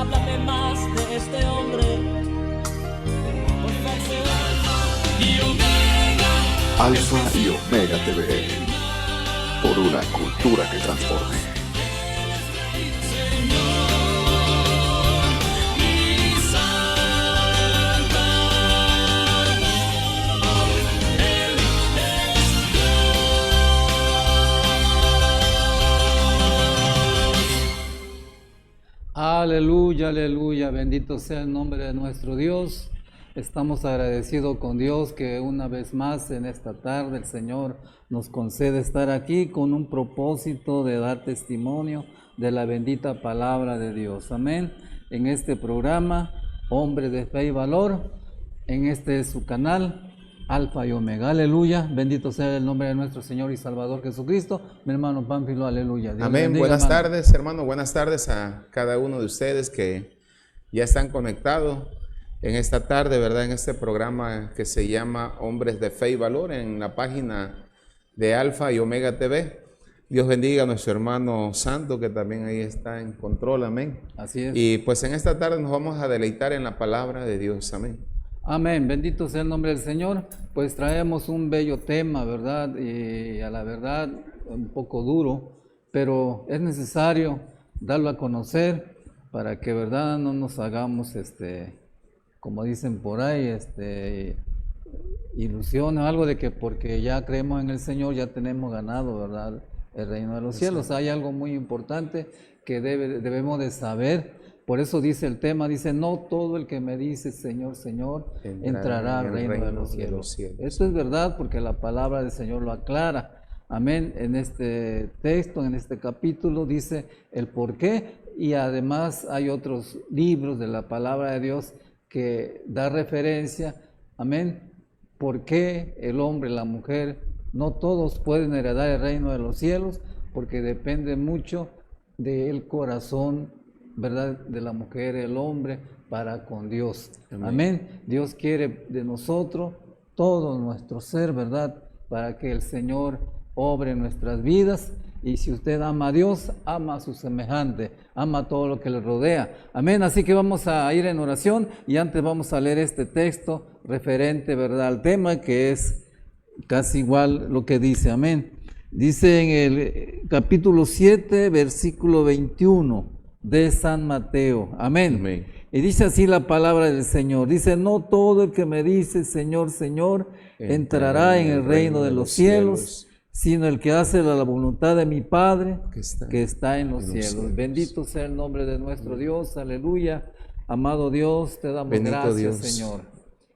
háblame más de este hombre. Alfa y Omega TV, por una cultura que transforme. Aleluya, aleluya, bendito sea el nombre de nuestro Dios. Estamos agradecidos con Dios que una vez más en esta tarde el Señor nos concede estar aquí con un propósito de dar testimonio de la bendita palabra de Dios. Amén. En este programa, Hombres de Fe y Valor, en este es su canal, Alfa y Omega. Aleluya, bendito sea el nombre de nuestro Señor y Salvador Jesucristo. Mi hermano Pánfilo, aleluya. Dios Amén. bendiga, Buenas hermano. tardes, hermano. Buenas tardes a cada uno de ustedes que ya están conectados en esta tarde, ¿verdad? En este programa que se llama Hombres de Fe y Valor en la página de Alfa y Omega TV. Dios bendiga a nuestro hermano Santo que también ahí está en control. Amén. Así es. Y pues en esta tarde nos vamos a deleitar en la palabra de Dios. Amén. Amén, bendito sea el nombre del Señor. Pues traemos un bello tema, ¿verdad? Y a la verdad un poco duro, pero es necesario darlo a conocer para que, ¿verdad?, no nos hagamos, como dicen por ahí, ilusión o algo de que porque ya creemos en el Señor ya tenemos ganado, ¿verdad?, el reino de los cielos. Hay algo muy importante que debemos de saber. Por eso dice el tema, dice, no todo el que me dice Señor, Señor, entrará al reino de los cielos. Eso es verdad porque la palabra del Señor lo aclara. Amén. En este texto, en este capítulo, dice el por qué. Y además hay otros libros de la palabra de Dios que da referencia, amén, por qué el hombre, la mujer, no todos pueden heredar el reino de los cielos, porque depende mucho del corazón, ¿verdad?, de la mujer, el hombre, para con Dios. Amén. Amén. Dios quiere de nosotros todo nuestro ser, ¿verdad?, para que el Señor obre en nuestras vidas. Y si usted ama a Dios, ama a su semejante, ama todo lo que le rodea. Amén. Así que vamos a ir en oración y antes vamos a leer este texto referente, ¿verdad?, al tema, que es casi igual lo que dice. Amén. Dice en el capítulo 7, versículo 21 de San Mateo. Amén. Amén. Y dice así la palabra del Señor. Dice, no todo el que me dice Señor, Señor, entrará en el reino de los cielos, sino el que hace la voluntad de mi Padre que está en los cielos. Bendito sea el nombre de nuestro Dios, aleluya. Amado Dios, te damos gracias, Dios, Señor,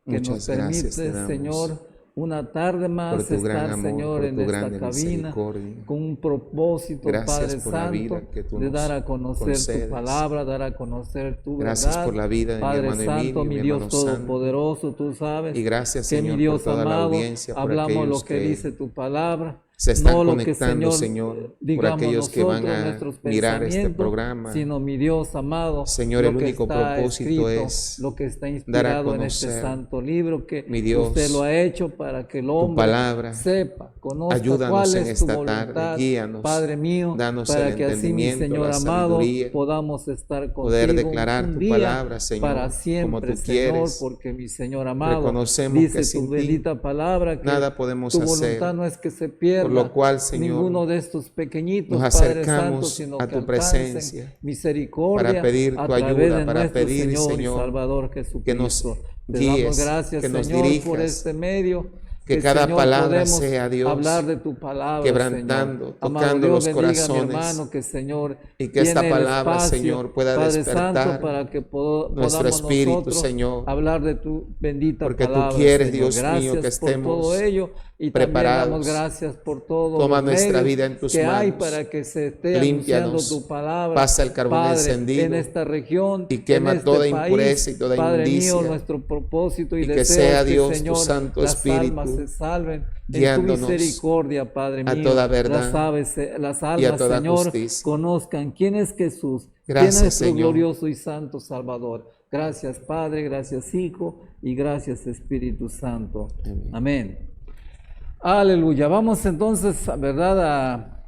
que nos permites, Señor, una tarde más estar, amor, Señor, en esta cabina con un propósito, gracias, Padre Santo, de dar a conocer tu palabra, dar a conocer tu gracias verdad. Por la vida de Padre mi hermano Santo, Emilio, mi Dios todopoderoso, tú sabes, y gracias, que Señor, mi Dios por toda amado, la audiencia, por hablamos lo que dice tu palabra. Se están no conectando, lo que, Señor, digamos por aquellos que van a mirar este programa. Sino mi Dios amado, Señor, el único propósito escrito, es lo que está inspirado en este santo libro que mi Dios, usted lo ha hecho para que el hombre palabra, sepa, conozca ayúdanos cuál en es tu esta voluntad, tarde, guíanos, Padre mío, danos para el que así, mi Señor amado, podamos estar contigo poder declarar un tu día palabra, Señor, para siempre, como tú Señor, quieres. porque mi Señor amado, reconocemos dice que tu sin bendita ti palabra que nada podemos tu hacer, voluntad no es que se pierda, por lo cual, Señor, ninguno de estos pequeñitos, nos Padre acercamos Santo, sino a que tu presencia misericordia para pedir tu a través ayuda, de para nuestro pedir, Señor, Señor, y Salvador Jesucristo. que nos Te guíes, damos gracias, que nos Señor, dirijas, por este medio. que cada Señor, palabra sea, Dios, hablar de tu palabra, quebrantando, Señor. tocando Amado Dios, los bendiga corazones, a mi hermano, que Señor y que esta tiene el palabra, espacio, Señor, pueda Padre despertar Santo, para que nuestro podamos espíritu, nosotros Señor, hablar de tu bendita porque palabra, tú quieres, Señor. Dios Gracias mío, que por estemos todo ello y preparados. también damos gracias por todo Toma los nuestra medios vida en tus que manos, hay para que se esté límpianos, anunciando tu palabra, pasa el carbón Padre, encendido en esta región, y quema en este toda país, impureza y toda Padre inmundicia, mío, nuestro propósito y que deseo sea es que, Dios, tu Señor, Santo las Espíritu, almas se salven en tu guiándonos misericordia, Padre mío. a toda verdad Las y a almas, toda Señor, justicia. conozcan quién es Jesús, Gracias, quién es tu Señor. glorioso y santo Salvador. Gracias, Padre, gracias, Hijo, y gracias, Espíritu Santo. Amén. Aleluya. Vamos entonces, ¿verdad?,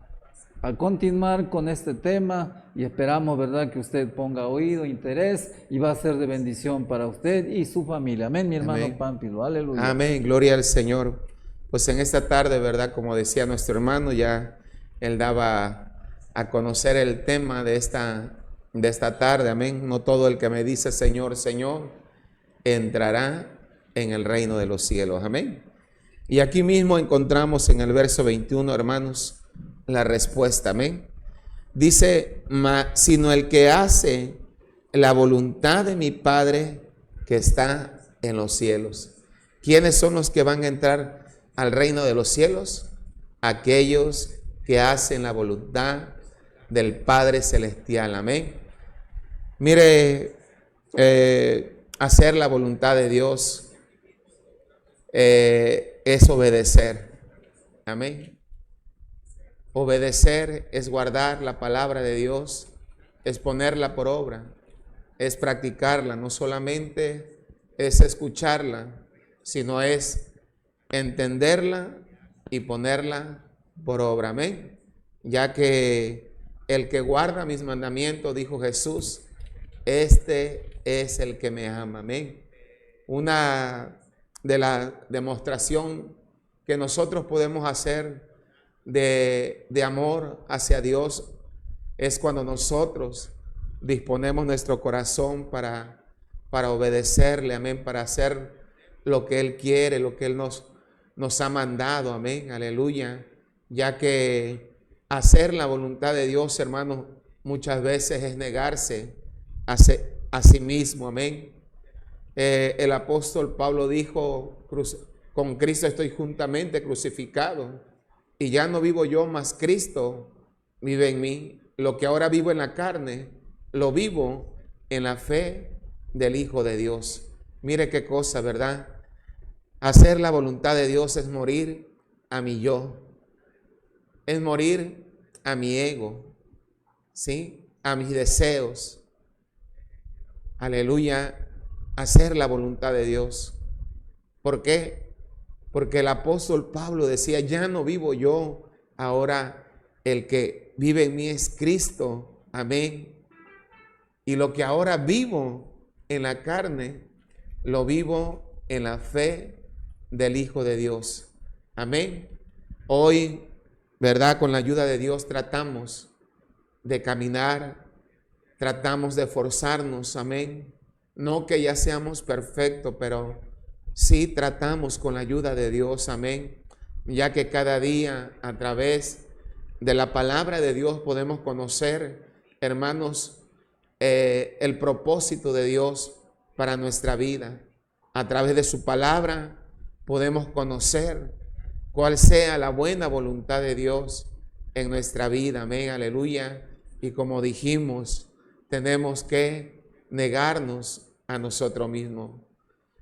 a continuar con este tema y esperamos, ¿verdad?, que usted ponga oído, interés y va a ser de bendición para usted y su familia. Amén, mi hermano Amén. Pámpilo, aleluya. Amén, gloria al Señor. Pues en esta tarde, ¿verdad? Como decía nuestro hermano, ya él daba a conocer el tema de esta tarde, amén. No todo el que me dice Señor, Señor, entrará en el reino de los cielos, amén. Y aquí mismo encontramos en el verso 21, hermanos, la respuesta, amén. Dice, sino el que hace la voluntad de mi Padre que está en los cielos. ¿Quiénes son los que van a entrar al reino de los cielos? Aquellos que hacen la voluntad del Padre Celestial, amén. Mire, hacer la voluntad de Dios es obedecer, amén. Obedecer es guardar la palabra de Dios, es ponerla por obra, es practicarla, no solamente es escucharla, sino es entenderla y ponerla por obra, amén. Ya que el que guarda mis mandamientos, dijo Jesús, este es el que me ama, amén. Una de la demostración que nosotros podemos hacer de amor hacia Dios es cuando nosotros disponemos nuestro corazón para obedecerle, amén, para hacer lo que Él quiere, lo que Él nos ha mandado, amén, aleluya, ya que hacer la voluntad de Dios, hermanos, muchas veces es negarse a sí mismo, amén. El apóstol Pablo dijo, con Cristo estoy juntamente crucificado, y ya no vivo yo, mas Cristo vive en mí. Lo que ahora vivo en la carne, lo vivo en la fe del Hijo de Dios. Mire qué cosa, ¿verdad? Hacer la voluntad de Dios es morir a mi yo, es morir a mi ego, ¿sí? A mis deseos. Aleluya, hacer la voluntad de Dios. ¿Por qué? Porque el apóstol Pablo decía, ya no vivo yo, ahora el que vive en mí es Cristo, amén. Y lo que ahora vivo en la carne, lo vivo en la fe del Hijo de Dios, amén. Hoy, ¿verdad? Con la ayuda de Dios tratamos de caminar, tratamos de esforzarnos, amén. No que ya seamos perfectos, pero sí tratamos con la ayuda de Dios, amén. Ya que cada día a través de la palabra de Dios podemos conocer, hermanos, el propósito de Dios para nuestra vida. A través de su palabra podemos conocer cuál sea la buena voluntad de Dios en nuestra vida, amén, aleluya. Y como dijimos, tenemos que negarnos a nosotros mismos.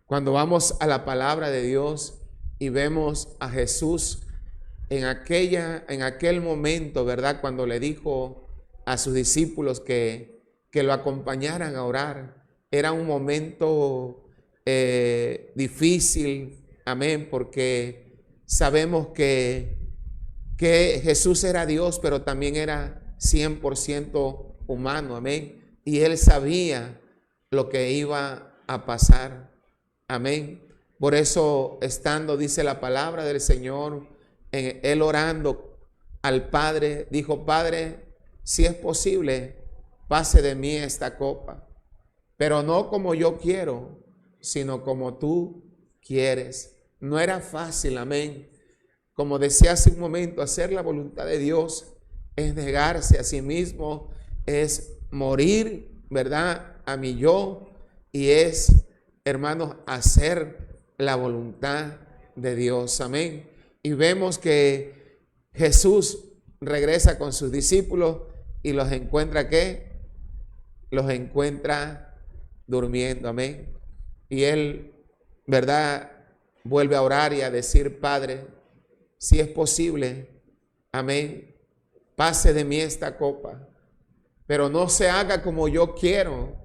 Cuando vamos a la palabra de Dios y vemos a Jesús en aquel momento, ¿verdad? Cuando le dijo a sus discípulos que lo acompañaran a orar, era un momento difícil, amén, porque sabemos que Jesús era Dios, pero también era 100% humano, amén, y Él sabía lo que iba a pasar, amén. Por eso, estando, dice la palabra del Señor, Él orando al Padre, dijo, Padre, si es posible, pase de mí esta copa, pero no como yo quiero, sino como tú quieres. No era fácil, amén. Como decía hace un momento, hacer la voluntad de Dios es negarse a sí mismo, es morir, ¿verdad?, a mi yo, y es, hermanos, hacer la voluntad de Dios, amén. Y vemos que Jesús regresa con sus discípulos y los encuentra, ¿qué? Los encuentra durmiendo, amén. Y Él, ¿verdad?, vuelve a orar y a decir, Padre, si es posible, amén, pase de mí esta copa, pero no se haga como yo quiero,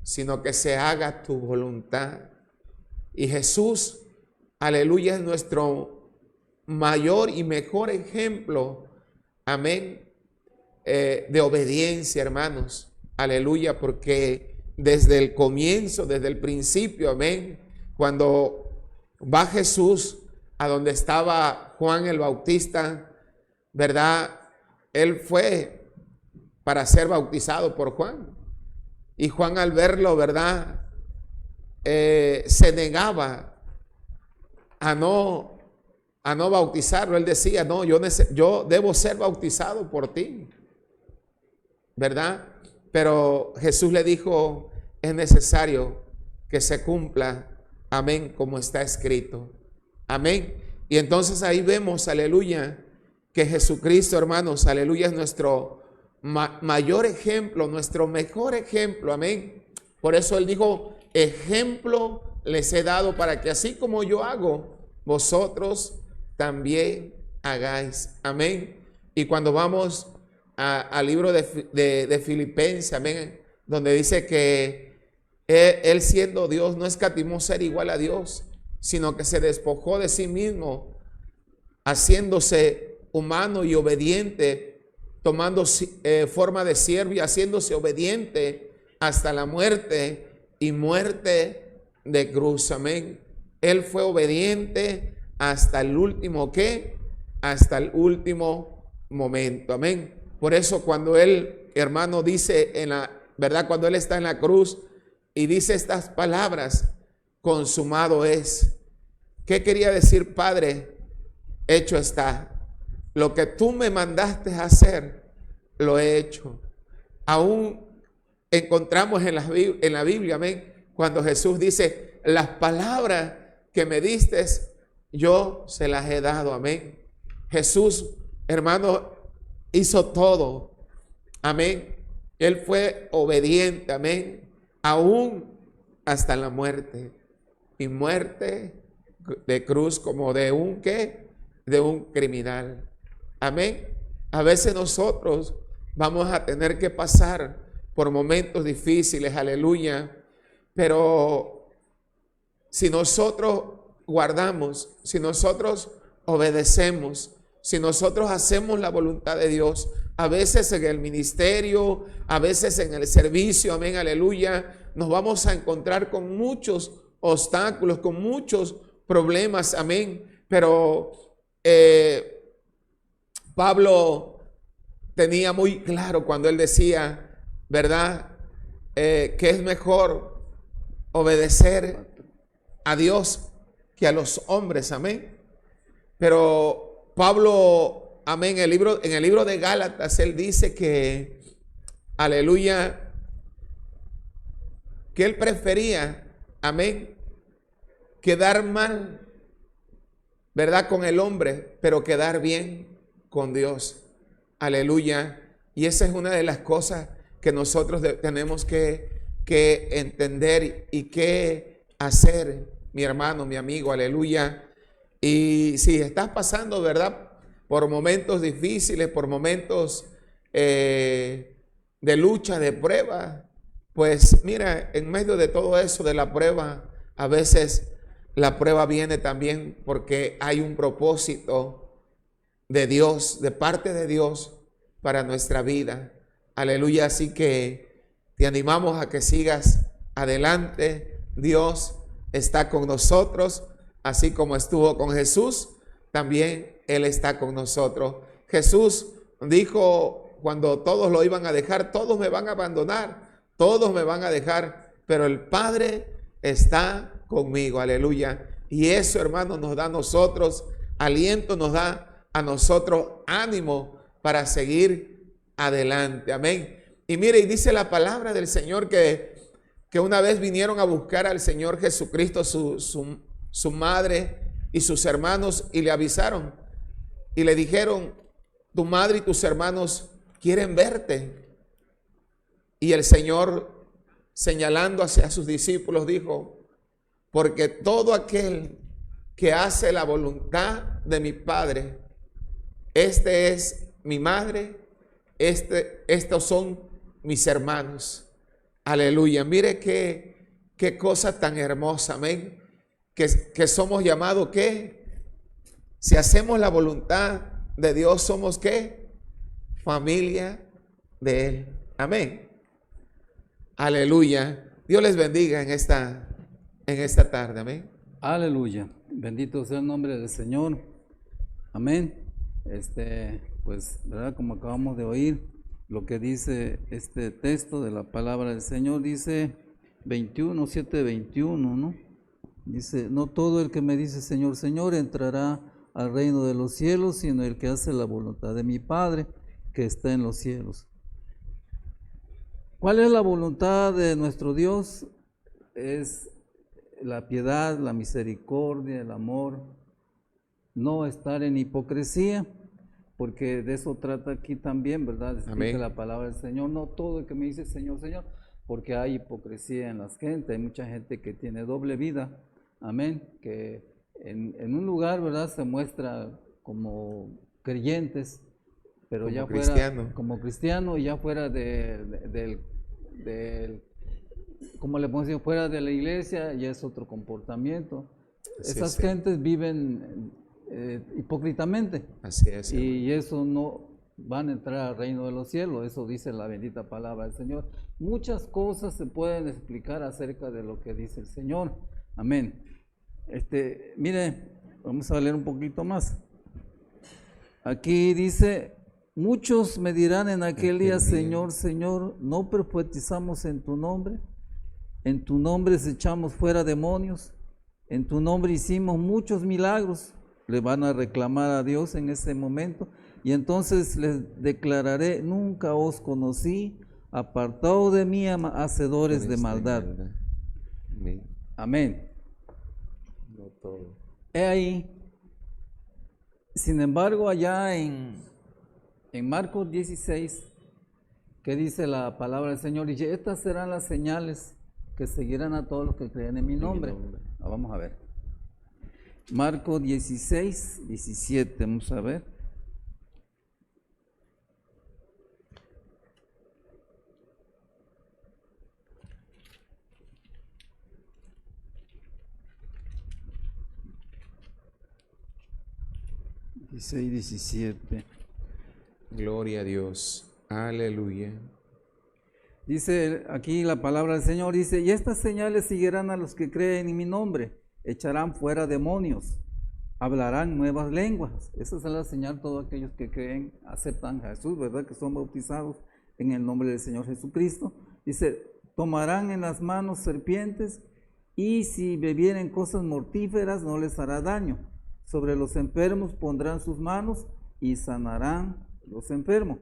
sino que se haga tu voluntad. Y Jesús, aleluya, es nuestro mayor y mejor ejemplo amén, de obediencia, hermanos, aleluya, porque desde el comienzo, desde el principio, amén, cuando va Jesús a donde estaba Juan el Bautista, ¿verdad? Él fue para ser bautizado por Juan. Y Juan, al verlo, ¿verdad? Se negaba a no bautizarlo. Él decía, no, yo debo ser bautizado por ti, ¿verdad? Pero Jesús le dijo, es necesario que se cumpla, amén, como está escrito, amén. Y entonces ahí vemos, aleluya, que Jesucristo, hermanos, aleluya, es nuestro mayor ejemplo, nuestro mejor ejemplo, amén. Por eso Él dijo, ejemplo les he dado para que así como yo hago, vosotros también hagáis, amén. Y cuando vamos al libro de Filipenses, amén, donde dice que él siendo Dios no escatimó ser igual a Dios, sino que se despojó de sí mismo, haciéndose humano y obediente, tomando forma de siervo y haciéndose obediente hasta la muerte y muerte de cruz, amén. Él fue obediente hasta el último, ¿qué? Hasta el último momento, amén. Por eso cuando él, hermano, dice en la verdad, cuando él está en la cruz y dice estas palabras, consumado es. ¿Qué quería decir, Padre? Hecho está. Lo que tú me mandaste a hacer, lo he hecho. Aún encontramos en la Biblia, amén, cuando Jesús dice, las palabras que me diste, yo se las he dado, amén. Jesús, hermano, hizo todo, amén. Él fue obediente, amén, aún hasta la muerte. Y muerte de cruz como de un, ¿qué? De un criminal. Amén. A veces nosotros vamos a tener que pasar por momentos difíciles, aleluya. Pero si nosotros guardamos, si nosotros obedecemos, si nosotros hacemos la voluntad de Dios, a veces en el ministerio, a veces en el servicio, amén, aleluya, nos vamos a encontrar con muchos obstáculos, con muchos problemas, amén. Pero Pablo tenía muy claro cuando él decía, ¿verdad? Que es mejor obedecer a Dios que a los hombres, amén. Pero Pablo, amén, en el libro de Gálatas, él dice que, aleluya, que él prefería, amén, quedar mal, ¿verdad?, con el hombre, pero quedar bien con Dios. Aleluya. Y esa es una de las cosas que nosotros tenemos que entender y que hacer, mi hermano, mi amigo, aleluya. Y si estás pasando, ¿verdad?, por momentos difíciles, por momentos de lucha, de prueba, pues mira, en medio de todo eso, de la prueba, a veces la prueba viene también porque hay un propósito de Dios, de parte de Dios para nuestra vida. Aleluya. Así que te animamos a que sigas adelante. Dios está con nosotros, así como estuvo con Jesús, también Él está con nosotros. Jesús dijo cuando todos lo iban a dejar, todos me van a abandonar, todos me van a dejar, pero el Padre está conmigo, aleluya. Y eso, hermano, nos da a nosotros aliento, nos da a nosotros ánimo para seguir adelante, amén. Y mire, y dice la palabra del Señor que una vez vinieron a buscar al Señor Jesucristo su madre y sus hermanos y le avisaron y le dijeron, tu madre y tus hermanos quieren verte. Y el Señor, señalando hacia sus discípulos, dijo, porque todo aquel que hace la voluntad de mi Padre, este es mi madre, estos son mis hermanos. Aleluya. Mire qué cosa tan hermosa, amén. Que somos llamados, ¿qué? Si hacemos la voluntad de Dios, somos, ¿qué? familia de Él. Amén. Aleluya. Dios les bendiga en esta tarde. Amén. Aleluya. Bendito sea el nombre del Señor. Amén. Pues, ¿verdad? Como acabamos de oír, lo que dice este texto de la palabra del Señor, dice 7:21, ¿no? Dice, no todo el que me dice Señor, Señor, entrará al reino de los cielos, sino el que hace la voluntad de mi Padre que está en los cielos. ¿Cuál es la voluntad de nuestro Dios? Es la piedad, la misericordia, el amor, no estar en hipocresía, porque de eso trata aquí también, ¿verdad? Explica la palabra del Señor. No todo el que me dice Señor, Señor, porque hay hipocresía en las gentes, hay mucha gente que tiene doble vida, amén, que en un lugar, ¿verdad?, se muestra como creyentes, pero como ya fuera cristiano. Como cristiano, y ya fuera del como le podemos decir, fuera de la iglesia, ya es otro comportamiento. Esas gentes viven hipócritamente. Así es. Y eso no van a entrar al reino de los cielos, eso dice la bendita palabra del Señor. Muchas cosas se pueden explicar acerca de lo que dice el Señor. Amén. Mire, vamos a leer un poquito más. Aquí dice, muchos me dirán en aquel día, Señor, Señor, ¿no profetizamos en tu nombre? En tu nombre echamos fuera demonios, en tu nombre hicimos muchos milagros. Le van a reclamar a Dios en ese momento, y entonces les declararé, nunca os conocí, apartado de mí, hacedores de maldad. Amén. No todo. He ahí, sin embargo, allá en Marcos 16, que dice la palabra del Señor, y estas serán las señales que seguirán a todos los que creen en mi nombre. Vamos a ver. Marcos 16, 17, vamos a ver. Dice 17. Gloria a Dios. Aleluya. Dice aquí la palabra del Señor, dice, y estas señales seguirán a los que creen en mi nombre. Echarán fuera demonios, hablarán nuevas lenguas. Esa es la señal, todos aquellos que creen, aceptan a Jesús, ¿verdad? Que son bautizados en el nombre del Señor Jesucristo. Dice, tomarán en las manos serpientes, y si bebieren cosas mortíferas no les hará daño. Sobre los enfermos pondrán sus manos y sanarán los enfermos.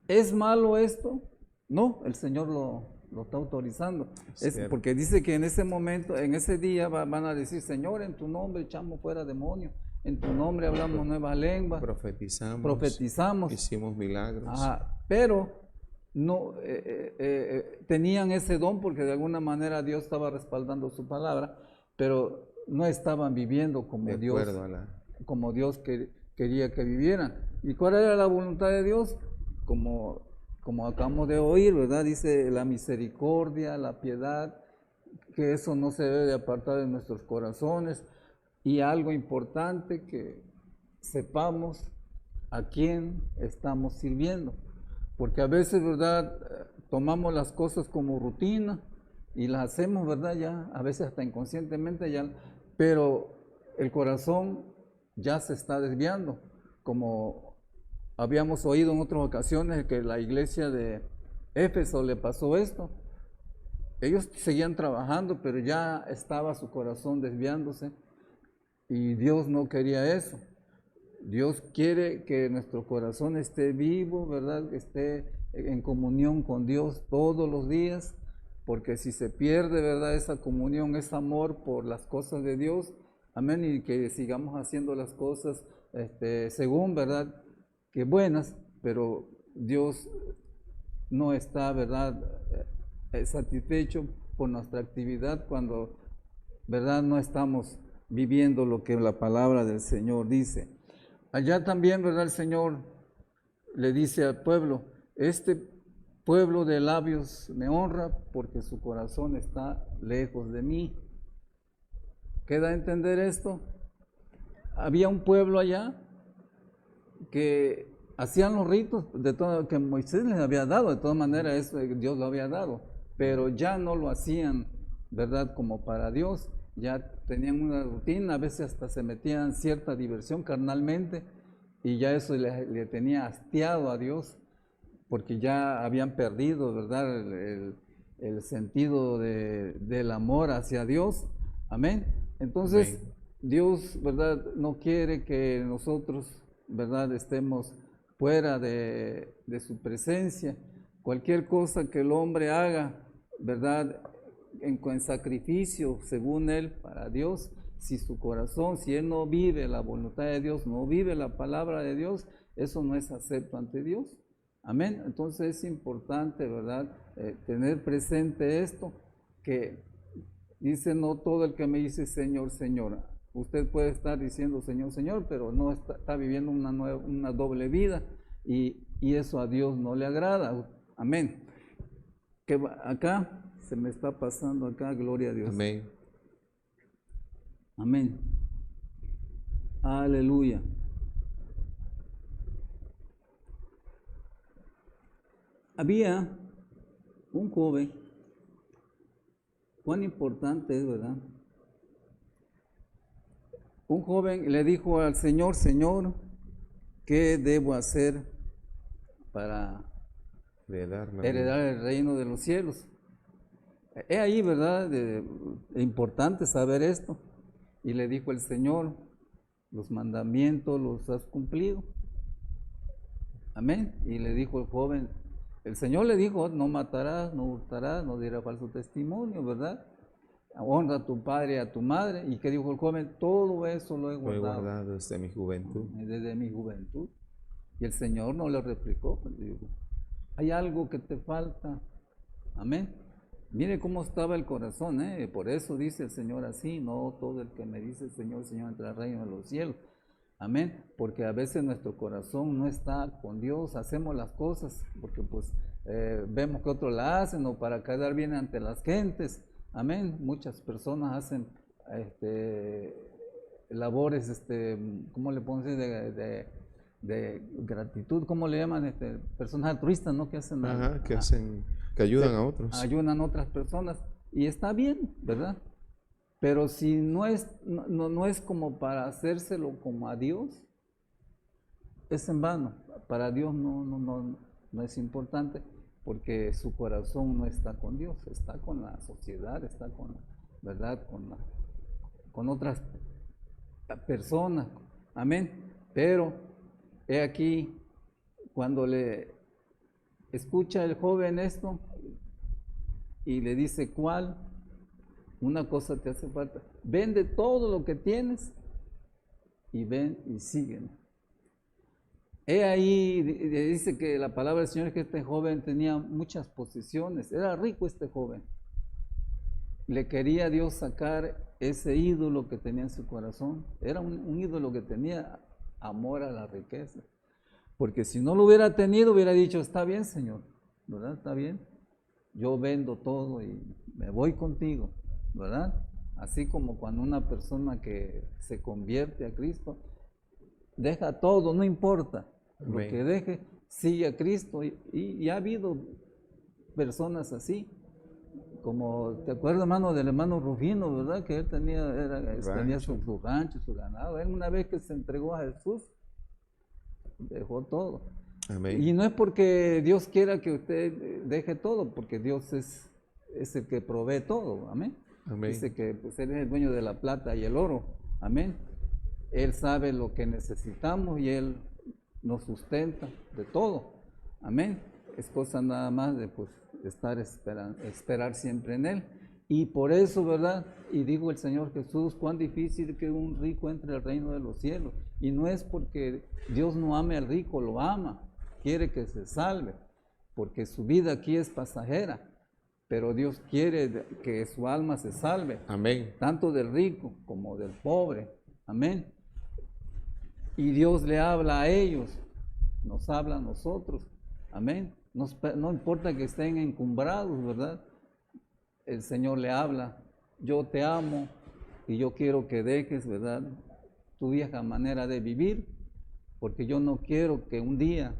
¿Es malo esto? No, el Señor lo está autorizando. Es porque dice que en ese momento, en ese día van a decir, Señor, en tu nombre echamos fuera demonios, en tu nombre hablamos nuevas lenguas, profetizamos, hicimos milagros. Pero no tenían ese don porque de alguna manera Dios estaba respaldando su palabra, pero no estaban viviendo como Dios quería que vivieran. ¿Y cuál era la voluntad de Dios? Como acabamos de oír, ¿verdad? Dice la misericordia, la piedad, que eso no se debe de apartar de nuestros corazones. Y algo importante, que sepamos a quién estamos sirviendo. Porque a veces, ¿verdad?, tomamos las cosas como rutina y las hacemos, ¿verdad?, ya, a veces hasta inconscientemente ya, pero el corazón ya se está desviando, como habíamos oído en otras ocasiones que la iglesia de Éfeso le pasó esto. Ellos seguían trabajando, pero ya estaba su corazón desviándose, y Dios no quería eso. Dios quiere que nuestro corazón esté vivo, ¿verdad? Que esté en comunión con Dios todos los días, porque si se pierde, ¿verdad?, esa comunión, ese amor por las cosas de Dios, amén, y que sigamos haciendo las cosas según, ¿verdad?, que buenas, pero Dios no está, ¿verdad?, satisfecho por nuestra actividad cuando, ¿verdad?, no estamos viviendo lo que la palabra del Señor dice. Allá también, ¿verdad?, el Señor le dice al pueblo, este pueblo de labios me honra porque su corazón está lejos de mí. ¿Queda a entender esto? Había un pueblo allá que hacían los ritos de todo que Moisés les había dado, de todas maneras eso Dios lo había dado, pero ya no lo hacían, ¿verdad? Como para Dios, ya tenían una rutina, a veces hasta se metían cierta diversión carnalmente y ya eso le tenía hastiado a Dios, porque ya habían perdido, ¿verdad? El sentido del amor hacia Dios, amén. Entonces, Amén. Dios, ¿verdad? No quiere que nosotros, ¿verdad? Estemos fuera de su presencia. Cualquier cosa que el hombre haga, ¿verdad? En sacrificio, según él, para Dios, si su corazón, si él no vive la voluntad de Dios, no vive la palabra de Dios, eso no es acepto ante Dios. Amén. Entonces es importante, ¿verdad? Tener presente esto, que dice, no todo el que me dice Señor, Señor. Usted puede estar diciendo Señor, Señor, pero no está viviendo una doble vida y eso a Dios no le agrada. Amén. Que acá se me está pasando acá, gloria a Dios. Amén. Amén. Aleluya. Había un joven, cuán importante es, ¿verdad? Un joven le dijo al Señor, Señor, ¿qué debo hacer para heredar el reino de los cielos? Es ahí, ¿verdad? Importante saber esto. Y le dijo el Señor, los mandamientos los has cumplido. Amén. Y le dijo el joven, el Señor le dijo, no matarás, no hurtarás, no dirás falso testimonio, ¿verdad? Honra a tu padre y a tu madre. ¿Y qué dijo el joven? Todo eso lo he Lo he guardado. guardado desde mi juventud. Desde mi juventud. Y el Señor no le replicó, pues, digo, hay algo que te falta. Amén. Mire cómo estaba el corazón, ¿eh? Por eso dice el Señor así, no todo el que me dice Señor, Señor, entra al reino de los cielos. Amén. Porque a veces nuestro corazón no está con Dios, hacemos las cosas porque pues vemos que otros la hacen o para quedar bien ante las gentes. Amén. Muchas personas hacen labores, ¿cómo le podemos decir? De gratitud, ¿cómo le llaman? Personas altruistas, ¿no? Que hacen, Ajá, que ayudan a otros. ayudan a otras personas y está bien, ¿verdad? Pero si no es como para hacérselo como a Dios, es en vano. Para Dios no es importante porque su corazón no está con Dios, está con la sociedad, está con, ¿verdad? Con otras personas. Amén. Pero he aquí, cuando le escucha el joven esto y le dice, ¿cuál? Una cosa te hace falta. Vende todo lo que tienes y ven y sígueme. He ahí, dice que la palabra del Señor es que este joven tenía muchas posesiones. Era rico este joven. Le quería Dios sacar ese ídolo que tenía en su corazón. Era un ídolo que tenía amor a la riqueza. Porque si no lo hubiera tenido, hubiera dicho, está bien, Señor, ¿verdad? Está bien. Yo vendo todo y me voy contigo, ¿verdad? Así como cuando una persona que se convierte a Cristo, deja todo, no importa. Lo que deje, sigue a Cristo. Y ha habido personas así. Como, ¿te acuerdas, hermano, del hermano Rufino, verdad? Que él tenía su rancho, su ganado. Él una vez que se entregó a Jesús, dejó todo. Amén. Y no es porque Dios quiera que usted deje todo, porque Dios es el que provee todo. Amén. Amén. Dice que pues, Él es el dueño de la plata y el oro. Amén. Él sabe lo que necesitamos y Él nos sustenta de todo. Amén. Es cosa nada más de pues esperar siempre en Él. Y por eso, ¿verdad? Y dijo el Señor Jesús, cuán difícil que un rico entre al reino de los cielos. Y no es porque Dios no ame al rico, lo ama, quiere que se salve, porque su vida aquí es pasajera, pero Dios quiere que su alma se salve. Amén. Tanto del rico como del pobre. Amén. Y Dios le habla a ellos, nos habla a nosotros. Amén. No importa que estén encumbrados, ¿verdad? El Señor le habla, yo te amo y yo quiero que dejes, ¿verdad?, tu vieja manera de vivir porque yo no quiero que un día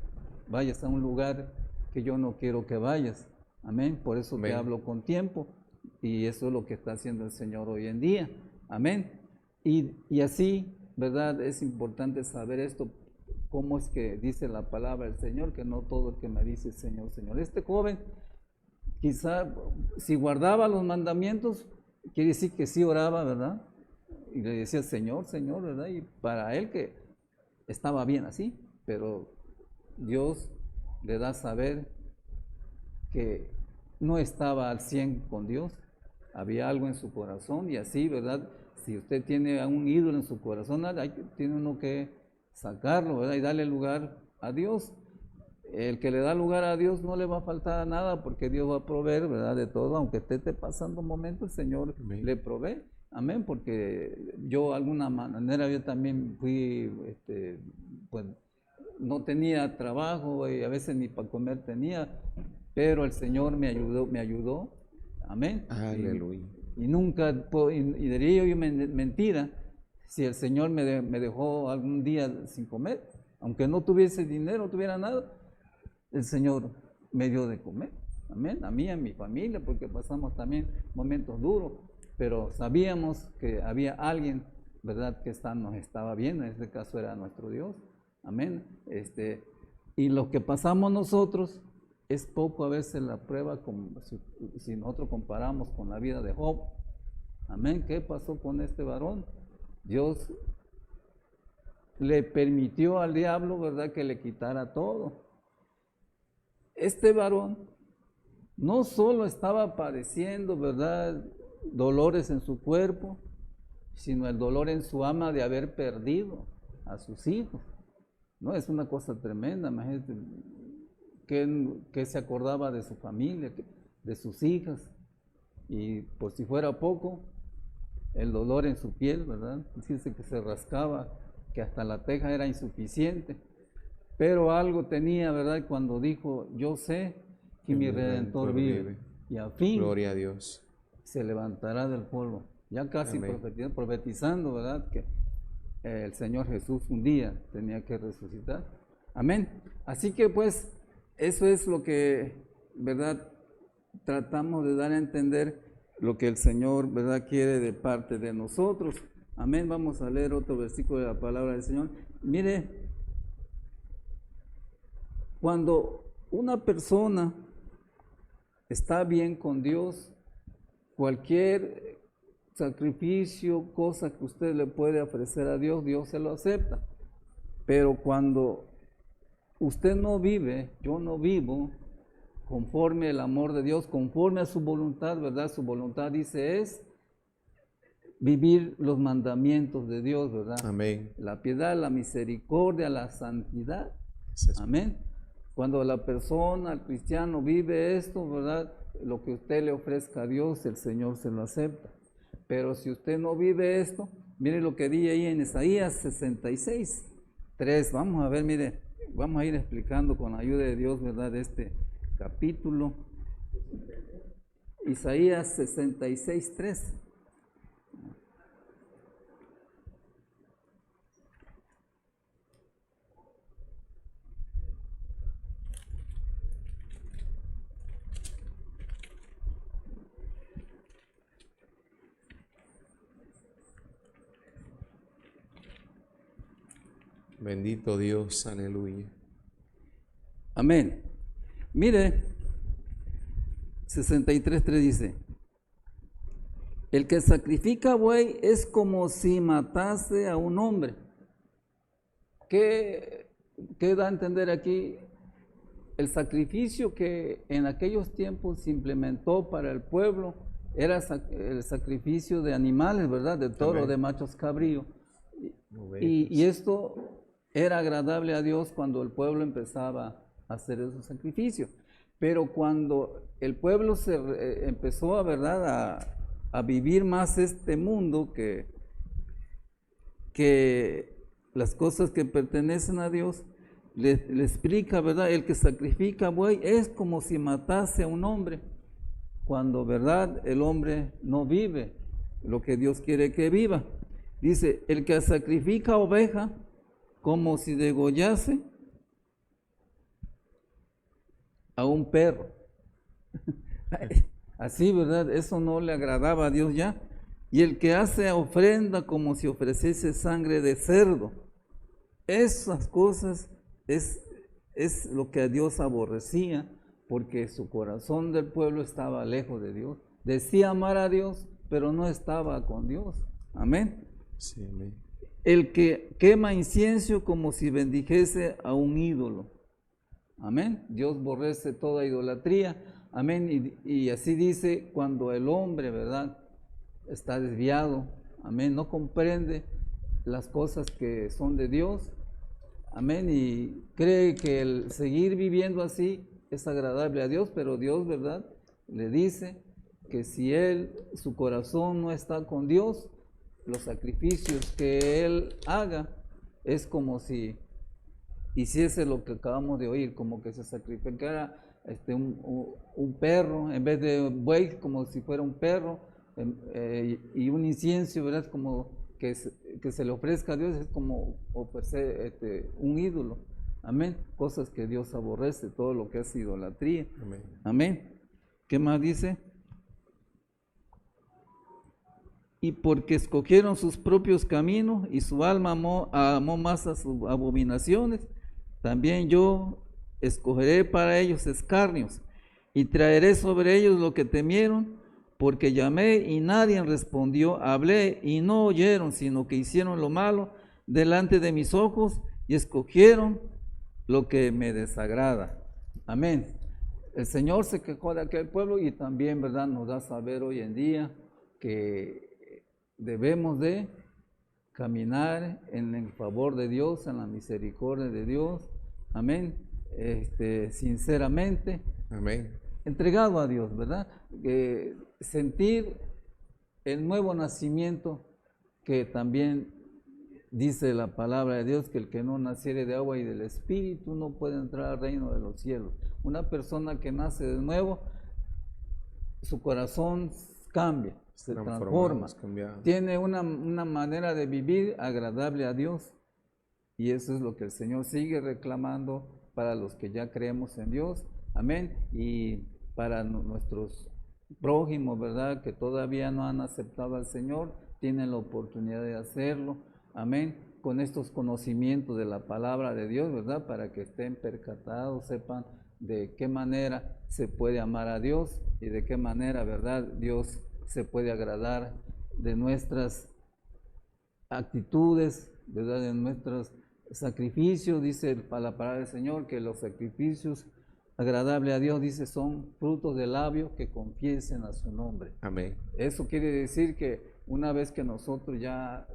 vayas a un lugar que yo no quiero que vayas. Amén. Por eso te hablo con tiempo, y eso es lo que está haciendo el Señor hoy en día. Amén. Y así, ¿verdad? Es importante saber esto, cómo es que dice la palabra del Señor, que no todo el que me dice Señor, Señor. Este joven, quizá, si guardaba los mandamientos, quiere decir que sí oraba, ¿verdad? Y le decía Señor, Señor, ¿verdad? Y para él que estaba bien así, pero Dios le da a saber que no estaba al 100 con Dios, había algo en su corazón, y así, ¿verdad? Si usted tiene a un ídolo en su corazón, tiene uno que sacarlo, ¿verdad? Y darle lugar a Dios. El que le da lugar a Dios no le va a faltar nada, porque Dios va a proveer, ¿verdad? De todo, aunque esté pasando un momento, el Señor le provee. Amén, porque yo de alguna manera yo también fui, pues no tenía trabajo y a veces ni para comer tenía, pero el Señor me ayudó, amén. Aleluya. Y nunca, y diría yo mentira, si el Señor me dejó algún día sin comer, aunque no tuviese dinero, no tuviera nada, el Señor me dio de comer, amén, a mí, a mi familia, porque pasamos también momentos duros, pero sabíamos que había alguien, ¿verdad?, que nos estaba viendo, en este caso era nuestro Dios, amén. Y lo que pasamos nosotros es poco a veces la prueba, si nosotros comparamos con la vida de Job, amén. ¿Qué pasó con este varón? Dios le permitió al diablo, ¿verdad?, que le quitara todo. Este varón no solo estaba padeciendo, ¿verdad?, dolores en su cuerpo, sino el dolor en su alma de haber perdido a sus hijos. No, es una cosa tremenda, imagínate, que se acordaba de su familia, de sus hijas, y por si fuera poco, el dolor en su piel, ¿verdad? Dice que se rascaba, que hasta la teja era insuficiente, pero algo tenía, ¿verdad?, cuando dijo, yo sé que mi Redentor vive, y al fin, gloria a Dios, se levantará del polvo, ya casi profetizando, ¿verdad?, que el Señor Jesús un día tenía que resucitar, amén. Así que pues, eso es lo que, ¿verdad?, tratamos de dar a entender lo que el Señor, ¿verdad?, quiere de parte de nosotros, amén. Vamos a leer otro versículo de la palabra del Señor. Mire, cuando una persona está bien con Dios, cualquier sacrificio, cosa que usted le puede ofrecer a Dios, Dios se lo acepta. Pero cuando usted no vive, yo no vivo conforme al amor de Dios, conforme a su voluntad, ¿verdad? Su voluntad, dice, es vivir los mandamientos de Dios, ¿verdad? Amén. La piedad, la misericordia, la santidad. Amén. Cuando la persona, el cristiano, vive esto, ¿verdad?, lo que usted le ofrezca a Dios, el Señor se lo acepta. Pero si usted no vive esto, mire lo que dice ahí en Isaías 66, 3. Vamos a ver, mire, vamos a ir explicando con la ayuda de Dios, ¿verdad?, de este capítulo. Isaías 66, 3. Bendito Dios, aleluya. Amén. Mire, 63:3 dice, el que sacrifica buey es como si matase a un hombre. ¿Qué da a entender aquí? El sacrificio que en aquellos tiempos se implementó para el pueblo era el sacrificio de animales, ¿verdad? De toro, amén, de machos cabrío. Y esto era agradable a Dios cuando el pueblo empezaba a hacer esos sacrificios. Pero cuando el pueblo empezó, ¿verdad?, a vivir más este mundo, que las cosas que pertenecen a Dios, le explica, ¿verdad?, el que sacrifica buey es como si matase a un hombre, cuando, ¿verdad?, el hombre no vive lo que Dios quiere que viva. Dice, el que sacrifica oveja, como si degollase a un perro. Así, ¿verdad? Eso no le agradaba a Dios ya. Y el que hace ofrenda como si ofreciese sangre de cerdo. Esas cosas es lo que a Dios aborrecía, porque su corazón del pueblo estaba lejos de Dios. Decía amar a Dios, pero no estaba con Dios. Amén. Sí, amén. El que quema incienso como si bendijese a un ídolo. Amén. Dios aborrece toda idolatría. Amén. Y así dice cuando el hombre, ¿verdad?, está desviado. Amén. No comprende las cosas que son de Dios. Amén. Y cree que el seguir viviendo así es agradable a Dios, pero Dios, ¿verdad?, le dice que si su corazón no está con Dios, los sacrificios que él haga es como si hiciese lo que acabamos de oír, como que se sacrificara un perro, en vez de un buey, como si fuera un perro, y un incienso, ¿verdad?, como que se le ofrezca a Dios, es como ofrecer un ídolo. Amén. Cosas que Dios aborrece, todo lo que es idolatría. Amén. Amén. ¿Qué más dice? Y porque escogieron sus propios caminos y su alma amó más a sus abominaciones, también yo escogeré para ellos escarnios y traeré sobre ellos lo que temieron, porque llamé y nadie respondió, hablé y no oyeron, sino que hicieron lo malo delante de mis ojos y escogieron lo que me desagrada. Amén. El Señor se quejó de aquel pueblo y también, ¿verdad?, nos da a saber hoy en día que debemos de caminar en el favor de Dios, en la misericordia de Dios. Amén. Sinceramente. Amén. Entregado a Dios, ¿verdad? Sentir el nuevo nacimiento que también dice la palabra de Dios, que el que no naciere de agua y del Espíritu no puede entrar al reino de los cielos. Una persona que nace de nuevo, su corazón cambia, se transforma, tiene una manera de vivir agradable a Dios, y eso es lo que el Señor sigue reclamando para los que ya creemos en Dios. Amén. Y para nuestros prójimos, ¿verdad?, que todavía no han aceptado al Señor, tienen la oportunidad de hacerlo. Amén. Con estos conocimientos de la palabra de Dios, ¿verdad?, para que estén percatados, sepan de qué manera se puede amar a Dios y de qué manera, ¿verdad?, Dios se puede agradar de nuestras actitudes, ¿verdad?, de nuestros sacrificios. Dice la palabra del Señor que los sacrificios agradables a Dios, dice, son frutos de labios que confiesen a su nombre. Amén. Eso quiere decir que una vez que nosotros ya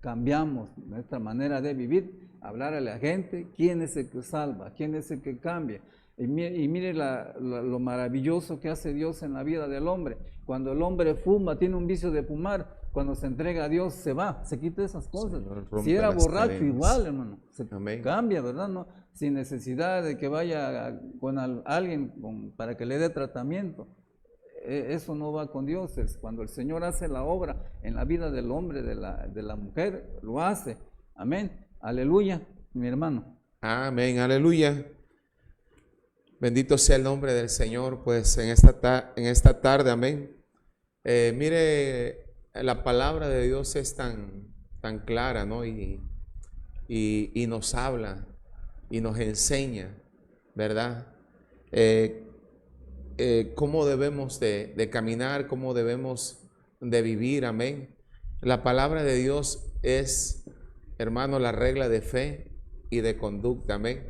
cambiamos nuestra manera de vivir, hablar a la gente, ¿quién es el que salva? ¿Quién es el que cambia? Y mire lo maravilloso que hace Dios en la vida del hombre. Cuando el hombre fuma, tiene un vicio de fumar, cuando se entrega a Dios se va, se quita esas cosas. Si era borracho, cadenas, igual, hermano, se cambia, ¿verdad? No, sin necesidad de que vaya con alguien para que le dé tratamiento. Eso no va con Dios. Es cuando el Señor hace la obra en la vida del hombre, de la mujer, lo hace. Amén. Aleluya, mi hermano. Amén, aleluya. Bendito sea el nombre del Señor, pues en esta tarde, amén. Mire, la palabra de Dios es tan clara, ¿no? Y nos habla y nos enseña, ¿verdad? Cómo debemos de caminar, cómo debemos de vivir, amén. La palabra de Dios es, hermano, la regla de fe y de conducta, amén.